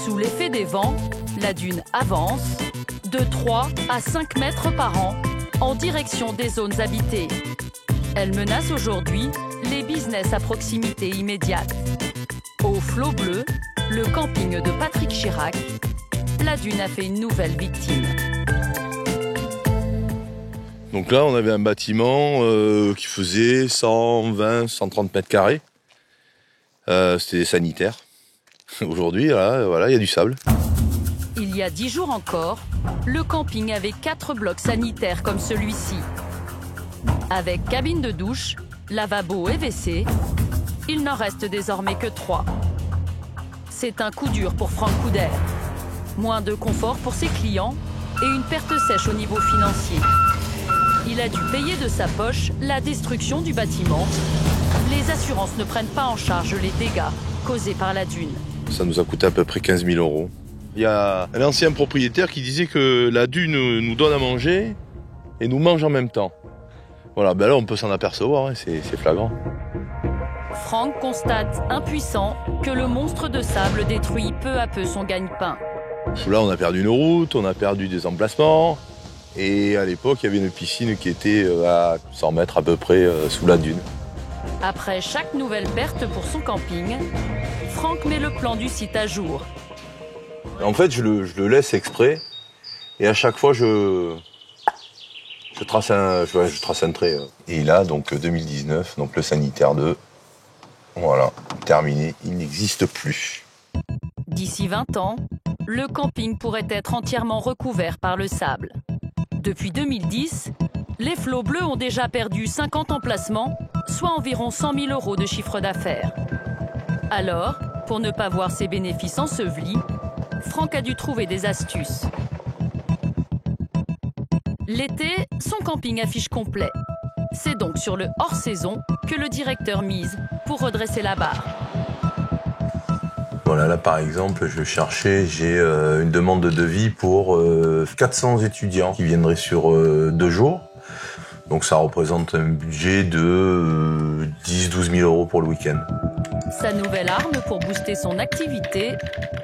Sous l'effet des vents, la dune avance de 3 à 5 mètres par an en direction des zones habitées. Elle menace aujourd'hui les business à proximité immédiate. Au Flot Bleu, le camping de Patrick Chirac, la dune a fait une nouvelle victime. Donc là, on avait un bâtiment qui faisait 120, 130 mètres carrés. C'était sanitaire. Aujourd'hui, voilà, il y a du sable. Il y a 10 jours encore, le camping avait 4 blocs sanitaires comme celui-ci. Avec cabine de douche, lavabo et WC, il n'en reste désormais que 3. C'est un coup dur pour Franck Couder. Moins de confort pour ses clients et une perte sèche au niveau financier. Il a dû payer de sa poche la destruction du bâtiment. Les assurances ne prennent pas en charge les dégâts causés par la dune. Ça nous a coûté à peu près 15 000 €. Il y a un ancien propriétaire qui disait que la dune nous donne à manger et nous mange en même temps. Voilà, ben là on peut s'en apercevoir, hein, c'est flagrant. Franck constate impuissant que le monstre de sable détruit peu à peu son gagne-pain. Là on a perdu nos routes, on a perdu des emplacements. Et à l'époque, il y avait une piscine qui était à 100 mètres à peu près sous la dune. Après chaque nouvelle perte pour son camping, Franck met le plan du site à jour. En fait, je le laisse exprès. Et à chaque fois, je trace un trait. Et là, donc 2019, donc le sanitaire 2. Voilà, terminé, il n'existe plus. D'ici 20 ans, le camping pourrait être entièrement recouvert par le sable. Depuis 2010, les Flots Bleus ont déjà perdu 50 emplacements, soit environ 100 000 € de chiffre d'affaires. Alors, pour ne pas voir ses bénéfices ensevelis, Franck a dû trouver des astuces. L'été, son camping affiche complet. C'est donc sur le hors-saison que le directeur mise pour redresser la barre. Voilà, là par exemple, j'ai une demande de devis pour 400 étudiants qui viendraient sur 2 jours. Donc ça représente un budget de 10-12 000 € pour le week-end. Sa nouvelle arme pour booster son activité,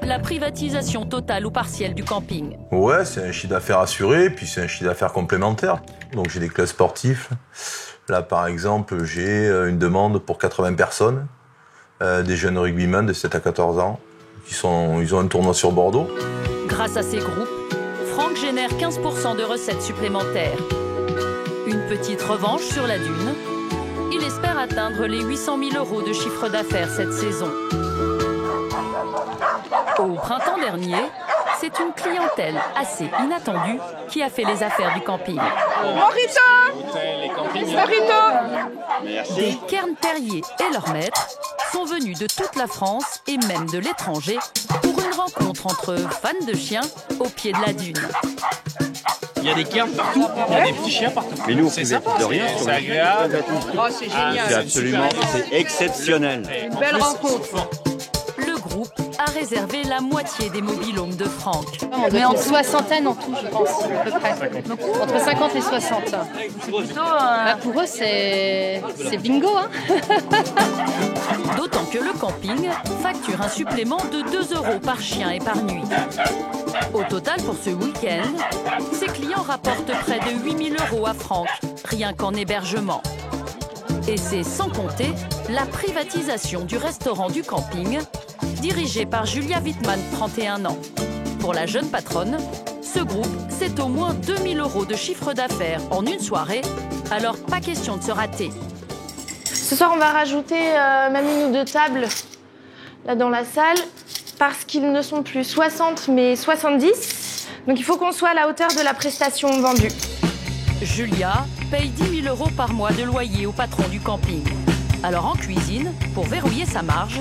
la privatisation totale ou partielle du camping. Ouais, c'est un chiffre d'affaires assuré, puis c'est un chiffre d'affaires complémentaire. Donc j'ai des clubs sportifs. Là par exemple, j'ai une demande pour 80 personnes. Des jeunes rugbymen de 7 à 14 ans. Ils ont un tournoi sur Bordeaux. Grâce à ces groupes, Franck génère 15% de recettes supplémentaires. Une petite revanche sur la Dune. Il espère atteindre les 800 000 € de chiffre d'affaires cette saison. Au printemps dernier, c'est une clientèle assez inattendue qui a fait les affaires du camping. Des Cairns terriers et leurs maîtres sont venus de toute la France et même de l'étranger pour une rencontre entre fans de chiens au pied de la Dune. Il y a des cairns partout, il y a des petits chiens partout. Mais nous, on c'est faisait sympa, de rien. c'est agréable. Oh, c'est génial. C'est absolument, c'est exceptionnel. Une belle rencontre. Le groupe a réservé la moitié des mobil-homes de Franck. On est en soixantaine en tout, je pense, à peu près. Donc, entre 50 et 60. C'est plutôt... Pour eux, c'est bingo. Hein. D'autant que le camping facture un supplément de 2 € par chien et par nuit. Au total, pour ce week-end, ses clients rapportent près de 8 000 € à Franck, rien qu'en hébergement. Et c'est sans compter la privatisation du restaurant du camping, dirigé par Julia Wittmann, 31 ans. Pour la jeune patronne, ce groupe, c'est au moins 2 000 € de chiffre d'affaires en une soirée, alors pas question de se rater. Ce soir, on va rajouter même 1 ou 2 tables là dans la salle parce qu'ils ne sont plus 60 mais 70. Donc il faut qu'on soit à la hauteur de la prestation vendue. Julia paye 10 000 € par mois de loyer au patron du camping. Alors en cuisine, pour verrouiller sa marge,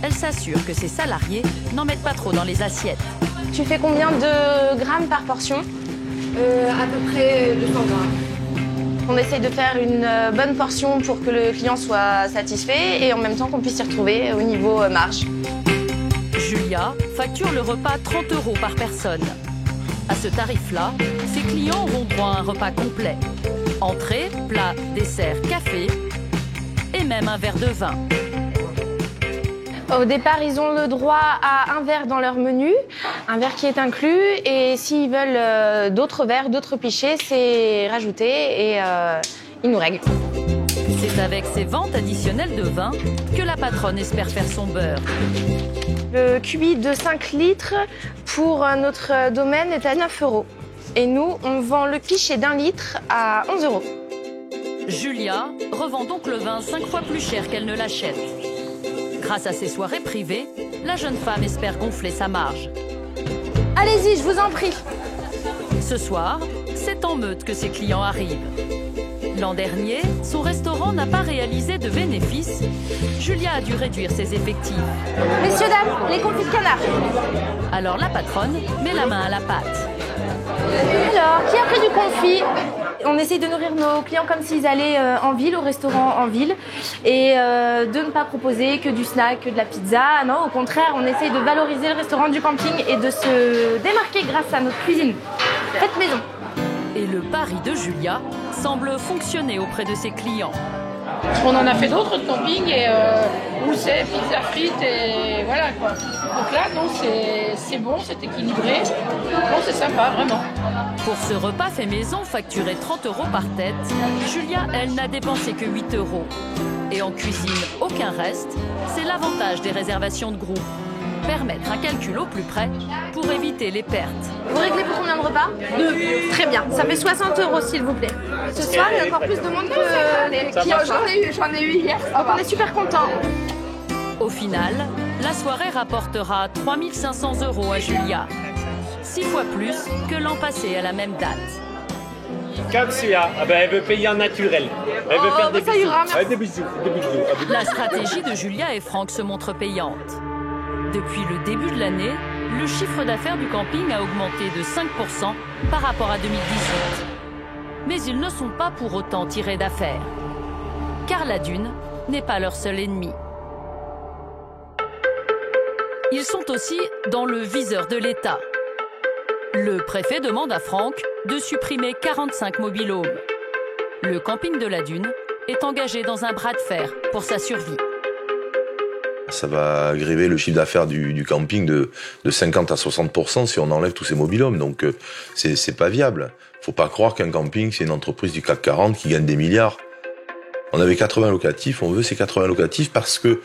elle s'assure que ses salariés n'en mettent pas trop dans les assiettes. Tu fais combien de grammes par portion? À peu près 200 grammes. On essaye de faire une bonne portion pour que le client soit satisfait et en même temps qu'on puisse s'y retrouver au niveau marge. Julia facture le repas 30 € par personne. À ce tarif-là, ses clients auront droit à un repas complet. Entrée, plat, dessert, café et même un verre de vin. Au départ, ils ont le droit à un verre dans leur menu, un verre qui est inclus, et s'ils veulent d'autres verres, d'autres pichets, c'est rajouté et ils nous règlent. C'est avec ces ventes additionnelles de vin que la patronne espère faire son beurre. Le cubi de 5 litres pour notre domaine est à 9 €. Et nous, on vend le pichet d'1 litre à 11 €. Julia revend donc le vin 5 fois plus cher qu'elle ne l'achète. Grâce à ses soirées privées, la jeune femme espère gonfler sa marge. Allez-y, je vous en prie. Ce soir, c'est en meute que ses clients arrivent. L'an dernier, son restaurant n'a pas réalisé de bénéfices. Julia a dû réduire ses effectifs. Messieurs, dames, les confits de canard. Alors la patronne met la main à la pâte. Alors, qui a pris du confit? On essaye de nourrir nos clients comme s'ils allaient en ville, au restaurant en ville, et de ne pas proposer que du snack, que de la pizza. Non, au contraire, on essaye de valoriser le restaurant du camping et de se démarquer grâce à notre cuisine. Faites maison. Et le pari de Julia semble fonctionner auprès de ses clients. On en a fait d'autres de camping et c'est pizza frites et voilà quoi. Donc là, non, c'est bon, c'est équilibré. Bon, c'est sympa, vraiment. Pour ce repas fait maison facturé 30 € par tête, Julia, elle, n'a dépensé que 8 €. Et en cuisine, aucun reste. C'est l'avantage des réservations de groupe. Permettre un calcul au plus près pour éviter les pertes. Vous réglez pour combien de repas? 2. Très bien. Ça fait 60 € s'il vous plaît. Ce soir, il y a encore plus de monde que les clients. J'en ai eu hier. Donc on est super contents. Au final, la soirée rapportera 3 500 € à Julia. 6 fois plus que l'an passé à la même date. Comme celui-là, elle veut payer en naturel. Elle veut faire des bisous. Ira, des bisous. La stratégie de Julia et Franck se montre payante. Depuis le début de l'année, le chiffre d'affaires du camping a augmenté de 5% par rapport à 2018. Mais ils ne sont pas pour autant tirés d'affaire. Car la Dune n'est pas leur seul ennemi. Ils sont aussi dans le viseur de l'État. Le préfet demande à Franck de supprimer 45 mobil-homes. Le camping de la Dune est engagé dans un bras de fer pour sa survie. Ça va gréver le chiffre d'affaires du camping de 50 à 60% si on enlève tous ces mobil-homes. Donc c'est pas viable. Faut pas croire qu'un camping, c'est une entreprise du CAC 40 qui gagne des milliards. On avait 80 locatifs, on veut ces 80 locatifs parce que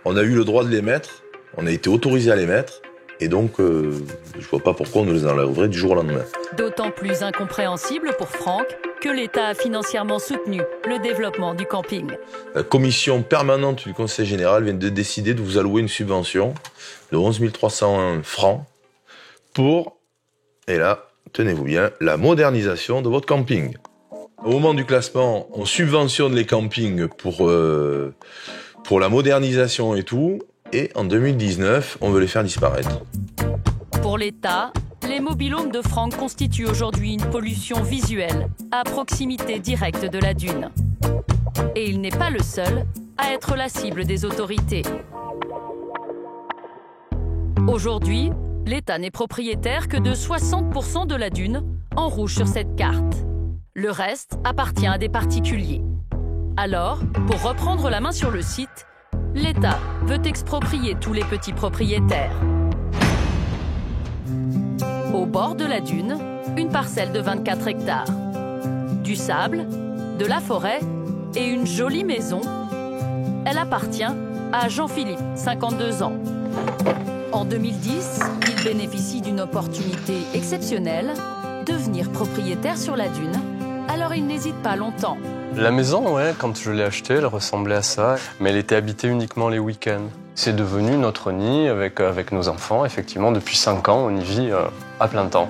on a eu le droit de les mettre, on a été autorisé à les mettre, Et donc, je vois pas pourquoi on nous les enlèverait du jour au lendemain. D'autant plus incompréhensible pour Franck que l'État a financièrement soutenu le développement du camping. La commission permanente du Conseil général vient de décider de vous allouer une subvention de 11 301 francs pour, et là, tenez-vous bien, la modernisation de votre camping. Au moment du classement, on subventionne les campings pour la modernisation et tout, et en 2019, on veut les faire disparaître. Pour l'État, les mobil-homes de Franck constituent aujourd'hui une pollution visuelle à proximité directe de la dune. Et il n'est pas le seul à être la cible des autorités. Aujourd'hui, l'État n'est propriétaire que de 60% de la dune, en rouge sur cette carte. Le reste appartient à des particuliers. Alors, pour reprendre la main sur le site, l'État veut exproprier tous les petits propriétaires. Au bord de la dune, une parcelle de 24 hectares. Du sable, de la forêt et une jolie maison. Elle appartient à Jean-Philippe, 52 ans. En 2010, il bénéficie d'une opportunité exceptionnelle, devenir propriétaire sur la dune. Alors il n'hésite pas longtemps. La maison, ouais, quand je l'ai achetée, elle ressemblait à ça, mais elle était habitée uniquement les week-ends. C'est devenu notre nid avec nos enfants. Effectivement, depuis 5 ans, on y vit à plein temps.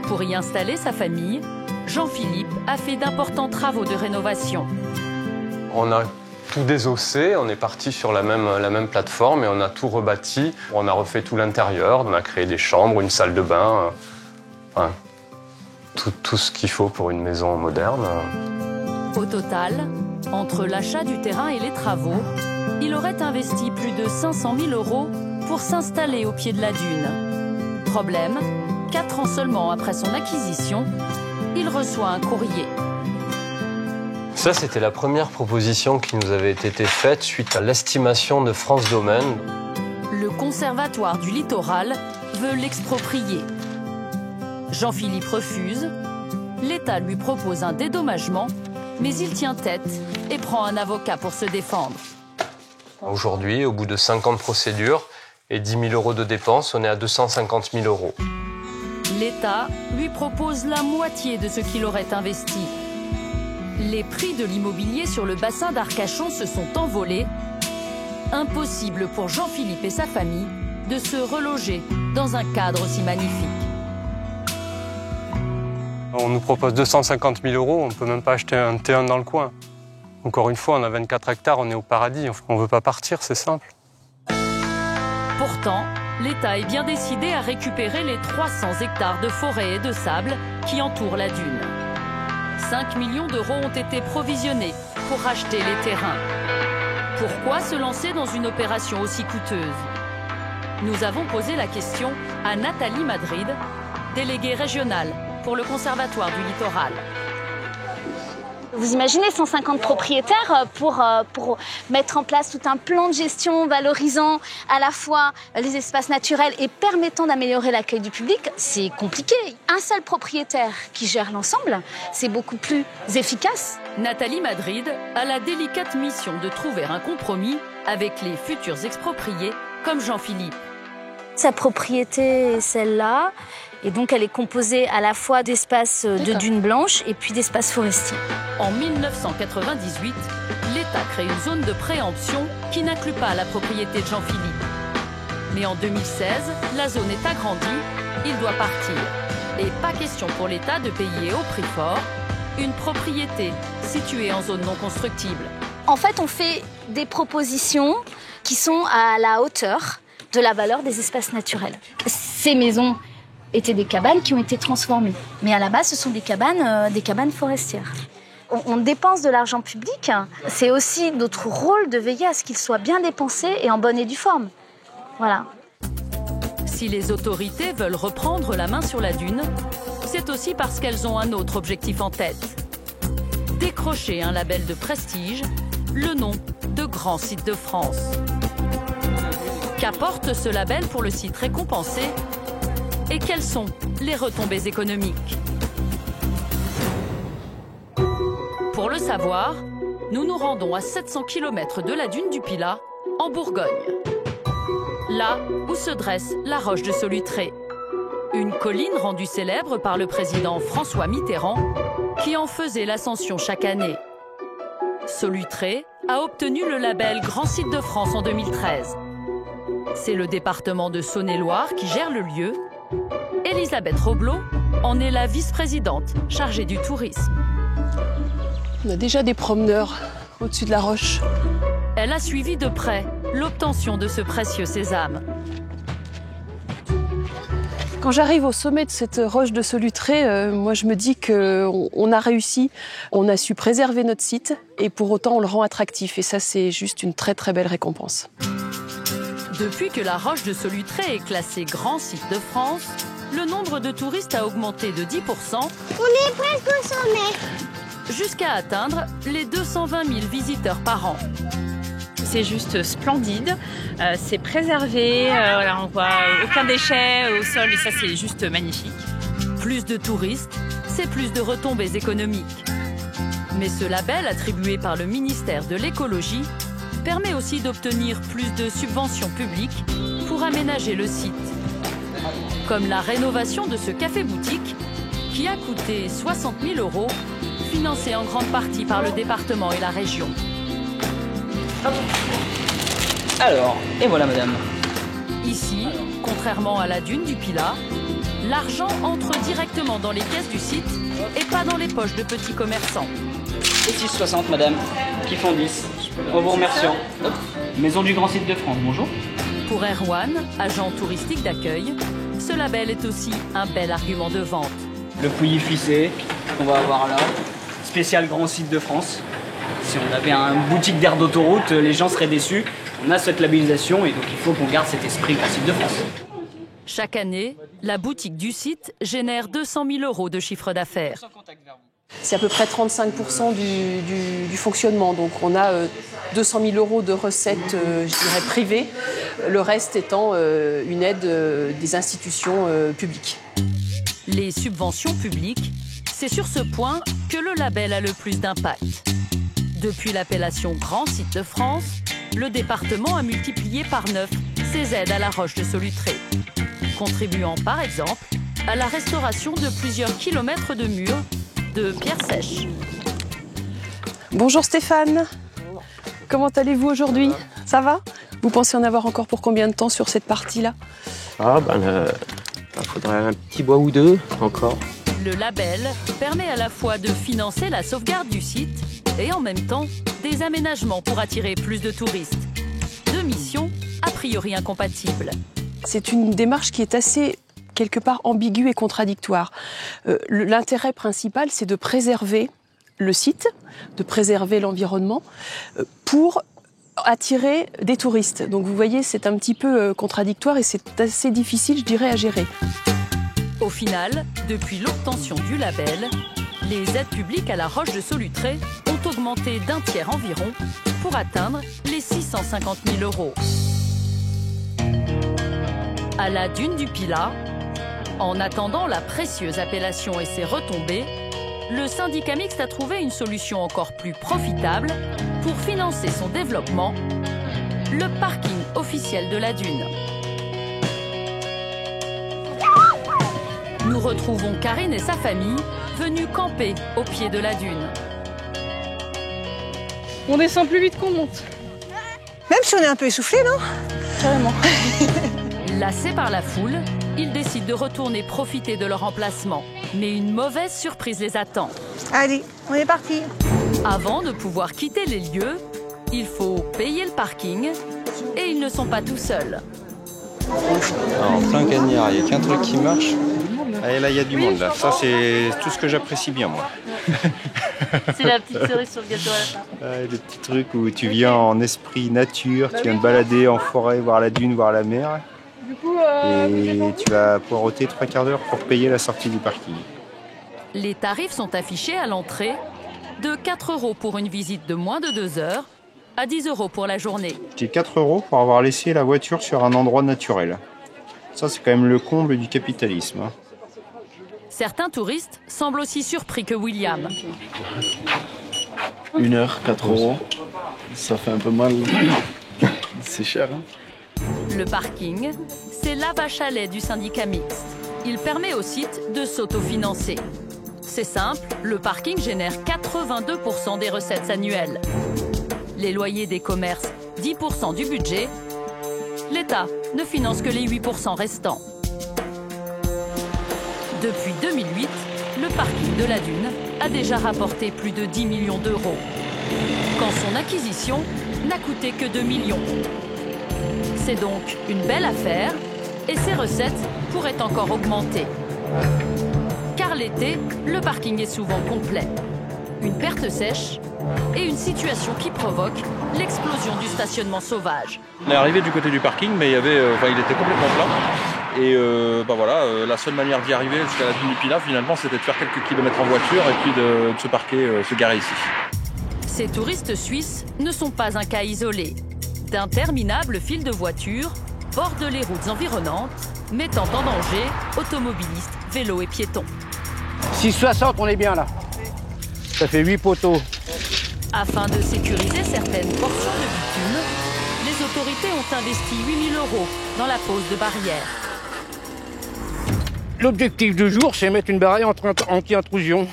Pour y installer sa famille, Jean-Philippe a fait d'importants travaux de rénovation. On a tout désossé, on est parti sur la même plateforme et on a tout rebâti. On a refait tout l'intérieur, on a créé des chambres, une salle de bain, tout ce qu'il faut pour une maison moderne. Au total, entre l'achat du terrain et les travaux, il aurait investi plus de 500 000 € pour s'installer au pied de la dune. Problème, 4 ans seulement après son acquisition, il reçoit un courrier. Ça, c'était la première proposition qui nous avait été faite suite à l'estimation de France Domaine. Le Conservatoire du littoral veut l'exproprier. Jean-Philippe refuse. L'État lui propose un dédommagement, mais il tient tête et prend un avocat pour se défendre. Aujourd'hui, au bout de 5 ans de procédure et 10 000 € de dépenses, on est à 250 000 €. L'État lui propose la moitié de ce qu'il aurait investi. Les prix de l'immobilier sur le bassin d'Arcachon se sont envolés. Impossible pour Jean-Philippe et sa famille de se reloger dans un cadre aussi magnifique. On nous propose 250 000 €, on ne peut même pas acheter un T1 dans le coin. Encore une fois, on a 24 hectares, on est au paradis, on ne veut pas partir, c'est simple. Pourtant, l'État est bien décidé à récupérer les 300 hectares de forêt et de sable qui entourent la dune. 5 millions d'euros ont été provisionnés pour racheter les terrains. Pourquoi se lancer dans une opération aussi coûteuse? Nous avons posé la question à Nathalie Madrid, déléguée régionale pour le Conservatoire du littoral. Vous imaginez 150 propriétaires pour mettre en place tout un plan de gestion valorisant à la fois les espaces naturels et permettant d'améliorer l'accueil du public, c'est compliqué. Un seul propriétaire qui gère l'ensemble, c'est beaucoup plus efficace. Nathalie Madrid a la délicate mission de trouver un compromis avec les futurs expropriés comme Jean-Philippe. Sa propriété est celle-là. Et donc, elle est composée à la fois d'espaces de dunes blanches et puis d'espaces forestiers. En 1998, l'État crée une zone de préemption qui n'inclut pas la propriété de Jean-Philippe. Mais en 2016, la zone est agrandie, il doit partir. Et pas question pour l'État de payer au prix fort une propriété située en zone non constructible. En fait, on fait des propositions qui sont à la hauteur de la valeur des espaces naturels. Ces maisons étaient des cabanes qui ont été transformées. Mais à la base, ce sont des cabanes forestières. On dépense de l'argent public. C'est aussi notre rôle de veiller à ce qu'il soit bien dépensé et en bonne et due forme. Voilà. Si les autorités veulent reprendre la main sur la dune, c'est aussi parce qu'elles ont un autre objectif en tête. Décrocher un label de prestige, le nom de Grand Site de France. Qu'apporte ce label pour le site récompensé ? Et quelles sont les retombées économiques? Pour le savoir, nous nous rendons à 700 km de la dune du Pilat, en Bourgogne. là où se dresse la roche de Solutré. Une colline rendue célèbre par le président François Mitterrand, qui en faisait l'ascension chaque année. Solutré a obtenu le label Grand Site de France en 2013. C'est le département de Saône-et-Loire qui gère le lieu. Elisabeth Roblot en est la vice-présidente chargée du tourisme. On a déjà des promeneurs au-dessus de la roche. Elle a suivi de près l'obtention de ce précieux sésame. Quand j'arrive au sommet de cette roche de Solutré, moi je me dis qu'on a réussi, on a su préserver notre site et pour autant on le rend attractif. Et ça c'est juste une très très belle récompense. Depuis que la roche de Solutré est classée Grand Site de France, le nombre de touristes a augmenté de 10%. On est presque au sommet. Jusqu'à atteindre les 220 000 visiteurs par an. C'est juste splendide, c'est préservé, on voit aucun déchet au sol et ça c'est juste magnifique. Plus de touristes, c'est plus de retombées économiques. Mais ce label attribué par le ministère de l'écologie permet aussi d'obtenir plus de subventions publiques pour aménager le site. Comme la rénovation de ce café-boutique qui a coûté 60 000 €, financé en grande partie par le département et la région. Alors, et voilà madame. Ici, contrairement à la dune du Pilat, l'argent entre directement dans les caisses du site et pas dans les poches de petits commerçants. Et 6,60 madame, qui font 10. En vous remerciant. Hop. Maison du Grand Site de France, bonjour. Pour Erwan, agent touristique d'accueil, ce label est aussi un bel argument de vente. Le pouilly flissé qu'on va avoir là, spécial Grand Site de France. Si on avait une boutique d'air d'autoroute, les gens seraient déçus. On a cette labellisation et donc il faut qu'on garde cet esprit Grand Site de France. Chaque année, la boutique du site génère 200 000 € de chiffre d'affaires. C'est à peu près 35% du fonctionnement. Donc on a 200 000 € de recettes, je dirais, privées. Le reste étant une aide des institutions publiques. Les subventions publiques, c'est sur ce point que le label a le plus d'impact. Depuis l'appellation Grand Site de France, le département a multiplié par 9 ses aides à la roche de Solutré, contribuant par exemple à la restauration de plusieurs kilomètres de murs de pierre sèche. Bonjour Stéphane, comment allez-vous aujourd'hui? Ça va? Vous pensez en avoir encore pour combien de temps sur cette partie-là? Il faudrait un petit bois ou deux encore. Le label permet à la fois de financer la sauvegarde du site et en même temps des aménagements pour attirer plus de touristes. Deux missions a priori incompatibles. C'est une démarche qui est assez, quelque part, ambiguë et contradictoire. L'intérêt principal, c'est de préserver le site, de préserver l'environnement pour attirer des touristes. Donc vous voyez, c'est un petit peu contradictoire et c'est assez difficile, je dirais, à gérer. Au final, depuis l'obtention du label, les aides publiques à la roche de Solutré ont augmenté d'un tiers environ pour atteindre les 650 000 €. À la dune du Pilat, en attendant la précieuse appellation et ses retombées, le syndicat mixte a trouvé une solution encore plus profitable pour financer son développement, le parking officiel de la dune. Nous retrouvons Karine et sa famille venus camper au pied de la dune. On descend plus vite qu'on monte. Même si on est un peu essoufflé, non? Carrément. Lassés par la foule, ils décident de retourner profiter de leur emplacement. Mais une mauvaise surprise les attend. Allez, on est parti. Avant de pouvoir quitter les lieux, il faut payer le parking et ils ne sont pas tout seuls. En plein cagnard, il n'y a qu'un truc qui marche. Et là, il y a du monde, là. Ça, c'est tout ce que j'apprécie bien, moi. C'est la petite cerise sur le gâteau à la fin. Des petits trucs où tu viens en esprit nature, tu viens te balader en forêt, voir la dune, voir la mer. Du coup, et tu vas poireauter 3/4 d'heure pour payer la sortie du parking. Les tarifs sont affichés à l'entrée de 4 € pour une visite de moins de 2 heures à 10 € pour la journée. C'est 4 € pour avoir laissé la voiture sur un endroit naturel. Ça, c'est quand même le comble du capitalisme. Certains touristes semblent aussi surpris que William. 1 heure, 4 €. Ça fait un peu mal. C'est cher, hein? Le parking, c'est la vache à lait du syndicat mixte. Il permet au site de s'autofinancer. C'est simple, le parking génère 82% des recettes annuelles. Les loyers des commerces, 10% du budget. L'État ne finance que les 8% restants. Depuis 2008, le parking de la Dune a déjà rapporté plus de 10 millions d'euros, quand son acquisition n'a coûté que 2 millions. C'est donc une belle affaire et ses recettes pourraient encore augmenter. Car l'été, le parking est souvent complet. Une perte sèche et une situation qui provoque l'explosion du stationnement sauvage. On est arrivé du côté du parking, mais il était complètement plein. Et la seule manière d'y arriver jusqu'à la Dune du Pilat, finalement, c'était de faire quelques kilomètres en voiture et puis de se parquer, se garer ici. Ces touristes suisses ne sont pas un cas isolé. D'interminables files de voitures bordent les routes environnantes, mettant en danger automobilistes, vélos et piétons. 6,60, on est bien là. Ça fait 8 poteaux. Afin de sécuriser certaines portions de bitume, les autorités ont investi 8 000 € dans la pose de barrières. L'objectif du jour, c'est mettre une barrière anti-intrusion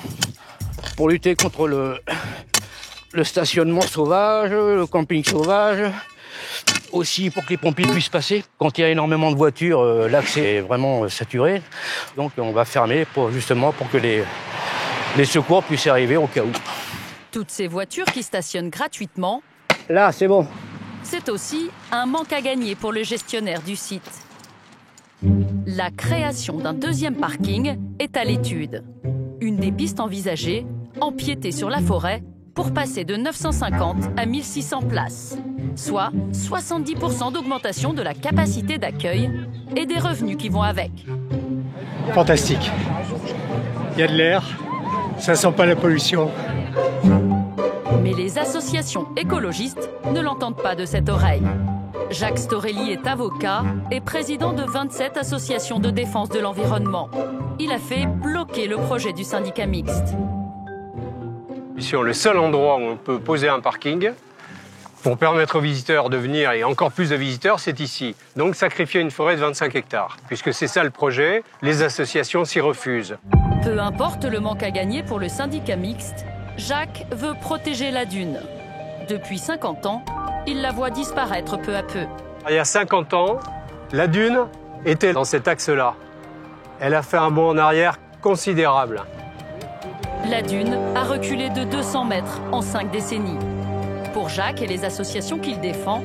pour lutter contre le stationnement sauvage, le camping sauvage. Aussi pour que les pompiers puissent passer. Quand il y a énormément de voitures, l'accès est vraiment saturé. Donc on va fermer pour que les secours puissent arriver au cas où. Toutes ces voitures qui stationnent gratuitement, là, c'est bon. C'est aussi un manque à gagner pour le gestionnaire du site. La création d'un deuxième parking est à l'étude. Une des pistes envisagées, empiéter sur la forêt pour passer de 950 à 1600 places, soit 70% d'augmentation de la capacité d'accueil et des revenus qui vont avec. Fantastique. Il y a de l'air, ça sent pas la pollution. Mais les associations écologistes ne l'entendent pas de cette oreille. Jacques Storelli est avocat et président de 27 associations de défense de l'environnement. Il a fait bloquer le projet du syndicat mixte. Ici, le seul endroit où on peut poser un parking pour permettre aux visiteurs de venir, et encore plus de visiteurs, c'est ici. Donc sacrifier une forêt de 25 hectares. Puisque c'est ça le projet, les associations s'y refusent. Peu importe le manque à gagner pour le syndicat mixte, Jacques veut protéger la dune. Depuis 50 ans, il la voit disparaître peu à peu. Il y a 50 ans, la dune était dans cet axe-là. Elle a fait un bond en arrière considérable. La dune a reculé de 200 mètres en 5 décennies. Pour Jacques et les associations qu'il défend,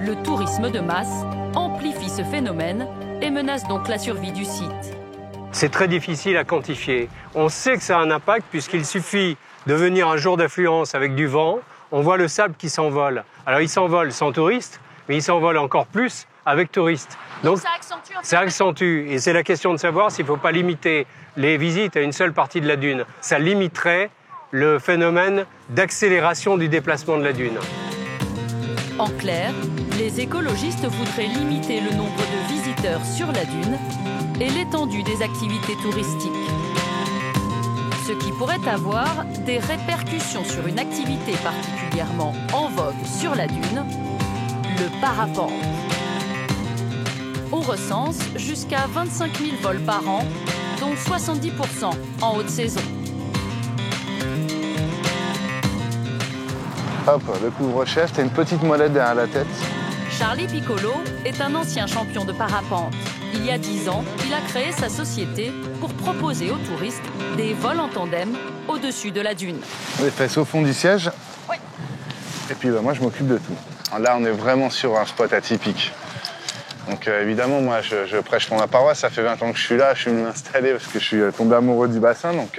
le tourisme de masse amplifie ce phénomène et menace donc la survie du site. C'est très difficile à quantifier. On sait que ça a un impact puisqu'il suffit de venir un jour d'affluence avec du vent, on voit le sable qui s'envole. Alors il s'envole sans touristes, mais il s'envole encore plus avec touristes. Donc ça accentue. Et c'est la question de savoir s'il ne faut pas limiter les visites à une seule partie de la dune. Ça limiterait le phénomène d'accélération du déplacement de la dune. En clair, les écologistes voudraient limiter le nombre de visiteurs sur la dune et l'étendue des activités touristiques. Ce qui pourrait avoir des répercussions sur une activité particulièrement en vogue sur la dune, le parapente. On recense jusqu'à 25 000 vols par an, dont 70% en haute saison. Hop, le couvre-chef, t'as une petite molette derrière la tête. Charlie Piccolo est un ancien champion de parapente. Il y a 10 ans, il a créé sa société pour proposer aux touristes des vols en tandem au-dessus de la dune. Les fesses au fond du siège. Oui. Et puis moi, je m'occupe de tout. Là, on est vraiment sur un spot atypique. Donc évidemment, moi, je prêche pour ma paroisse. Ça fait 20 ans que je suis là. Je suis venu m'installer parce que je suis tombé amoureux du bassin. Donc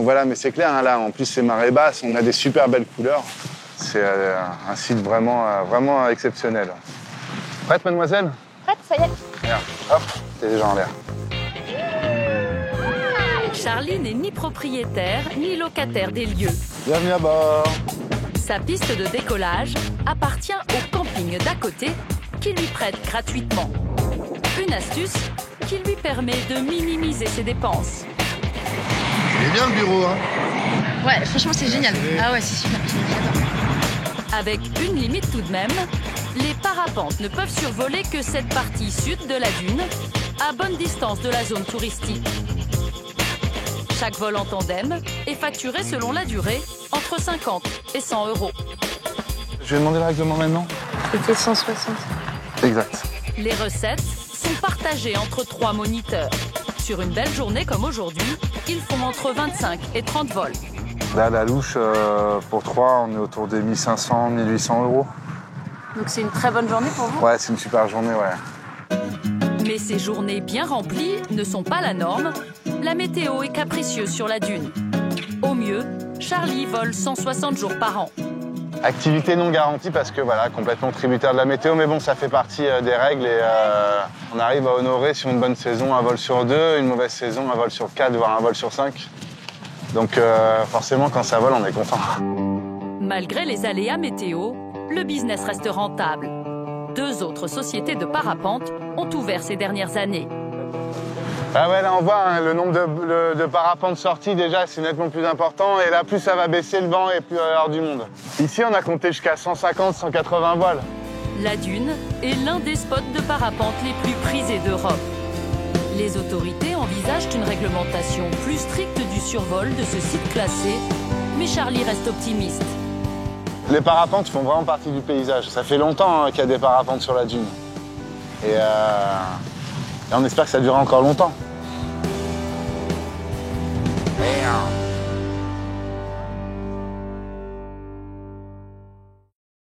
voilà, mais c'est clair, hein, là, en plus, c'est marée basse. On a des super belles couleurs. C'est un site vraiment exceptionnel. Prête, mademoiselle? Prête, ça y est. Regarde, hop, t'es déjà en l'air. Charlie n'est ni propriétaire, ni locataire des lieux. Bienvenue à bord. Sa piste de décollage appartient au camping d'à côté qui lui prête gratuitement. Une astuce qui lui permet de minimiser ses dépenses. C'est bien le bureau, hein? Ouais, franchement, c'est génial. Ah ouais, c'est super. Avec une limite tout de même, Les parapentes ne peuvent survoler que cette partie sud de la dune, à bonne distance de la zone touristique. Chaque vol en tandem est facturé selon la durée, entre 50 et 100 euros. Je vais demander le règlement maintenant. C'était 160. Exact. Les recettes sont partagées entre 3 moniteurs. Sur une belle journée comme aujourd'hui, ils font entre 25 et 30 vols. Là, la louche, pour 3, on est autour des 1500, 1800 euros. Donc c'est une très bonne journée pour vous? Ouais, c'est une super journée, ouais. Mais ces journées bien remplies ne sont pas la norme. La météo est capricieuse sur la dune. Au mieux, Charlie vole 160 jours par an. Activité non garantie parce que voilà, complètement tributaire de la météo, mais bon, ça fait partie des règles et on arrive à honorer sur une bonne saison un vol sur 2, une mauvaise saison un vol sur 4, voire un vol sur 5. Donc forcément, quand ça vole, on est content. Malgré les aléas météo, le business reste rentable. 2 autres sociétés de parapente ont ouvert ces dernières années. Ah ouais, là on voit hein, le nombre de parapentes sortis déjà, c'est nettement plus important. Et là, plus ça va baisser le vent et plus il va y avoir du monde. Ici, on a compté jusqu'à 150, 180 vols. La dune est l'un des spots de parapente les plus prisés d'Europe. Les autorités envisagent une réglementation plus stricte du survol de ce site classé, mais Charlie reste optimiste. Les parapentes font vraiment partie du paysage. Ça fait longtemps hein, qu'il y a des parapentes sur la dune. Et on espère que ça durera encore longtemps.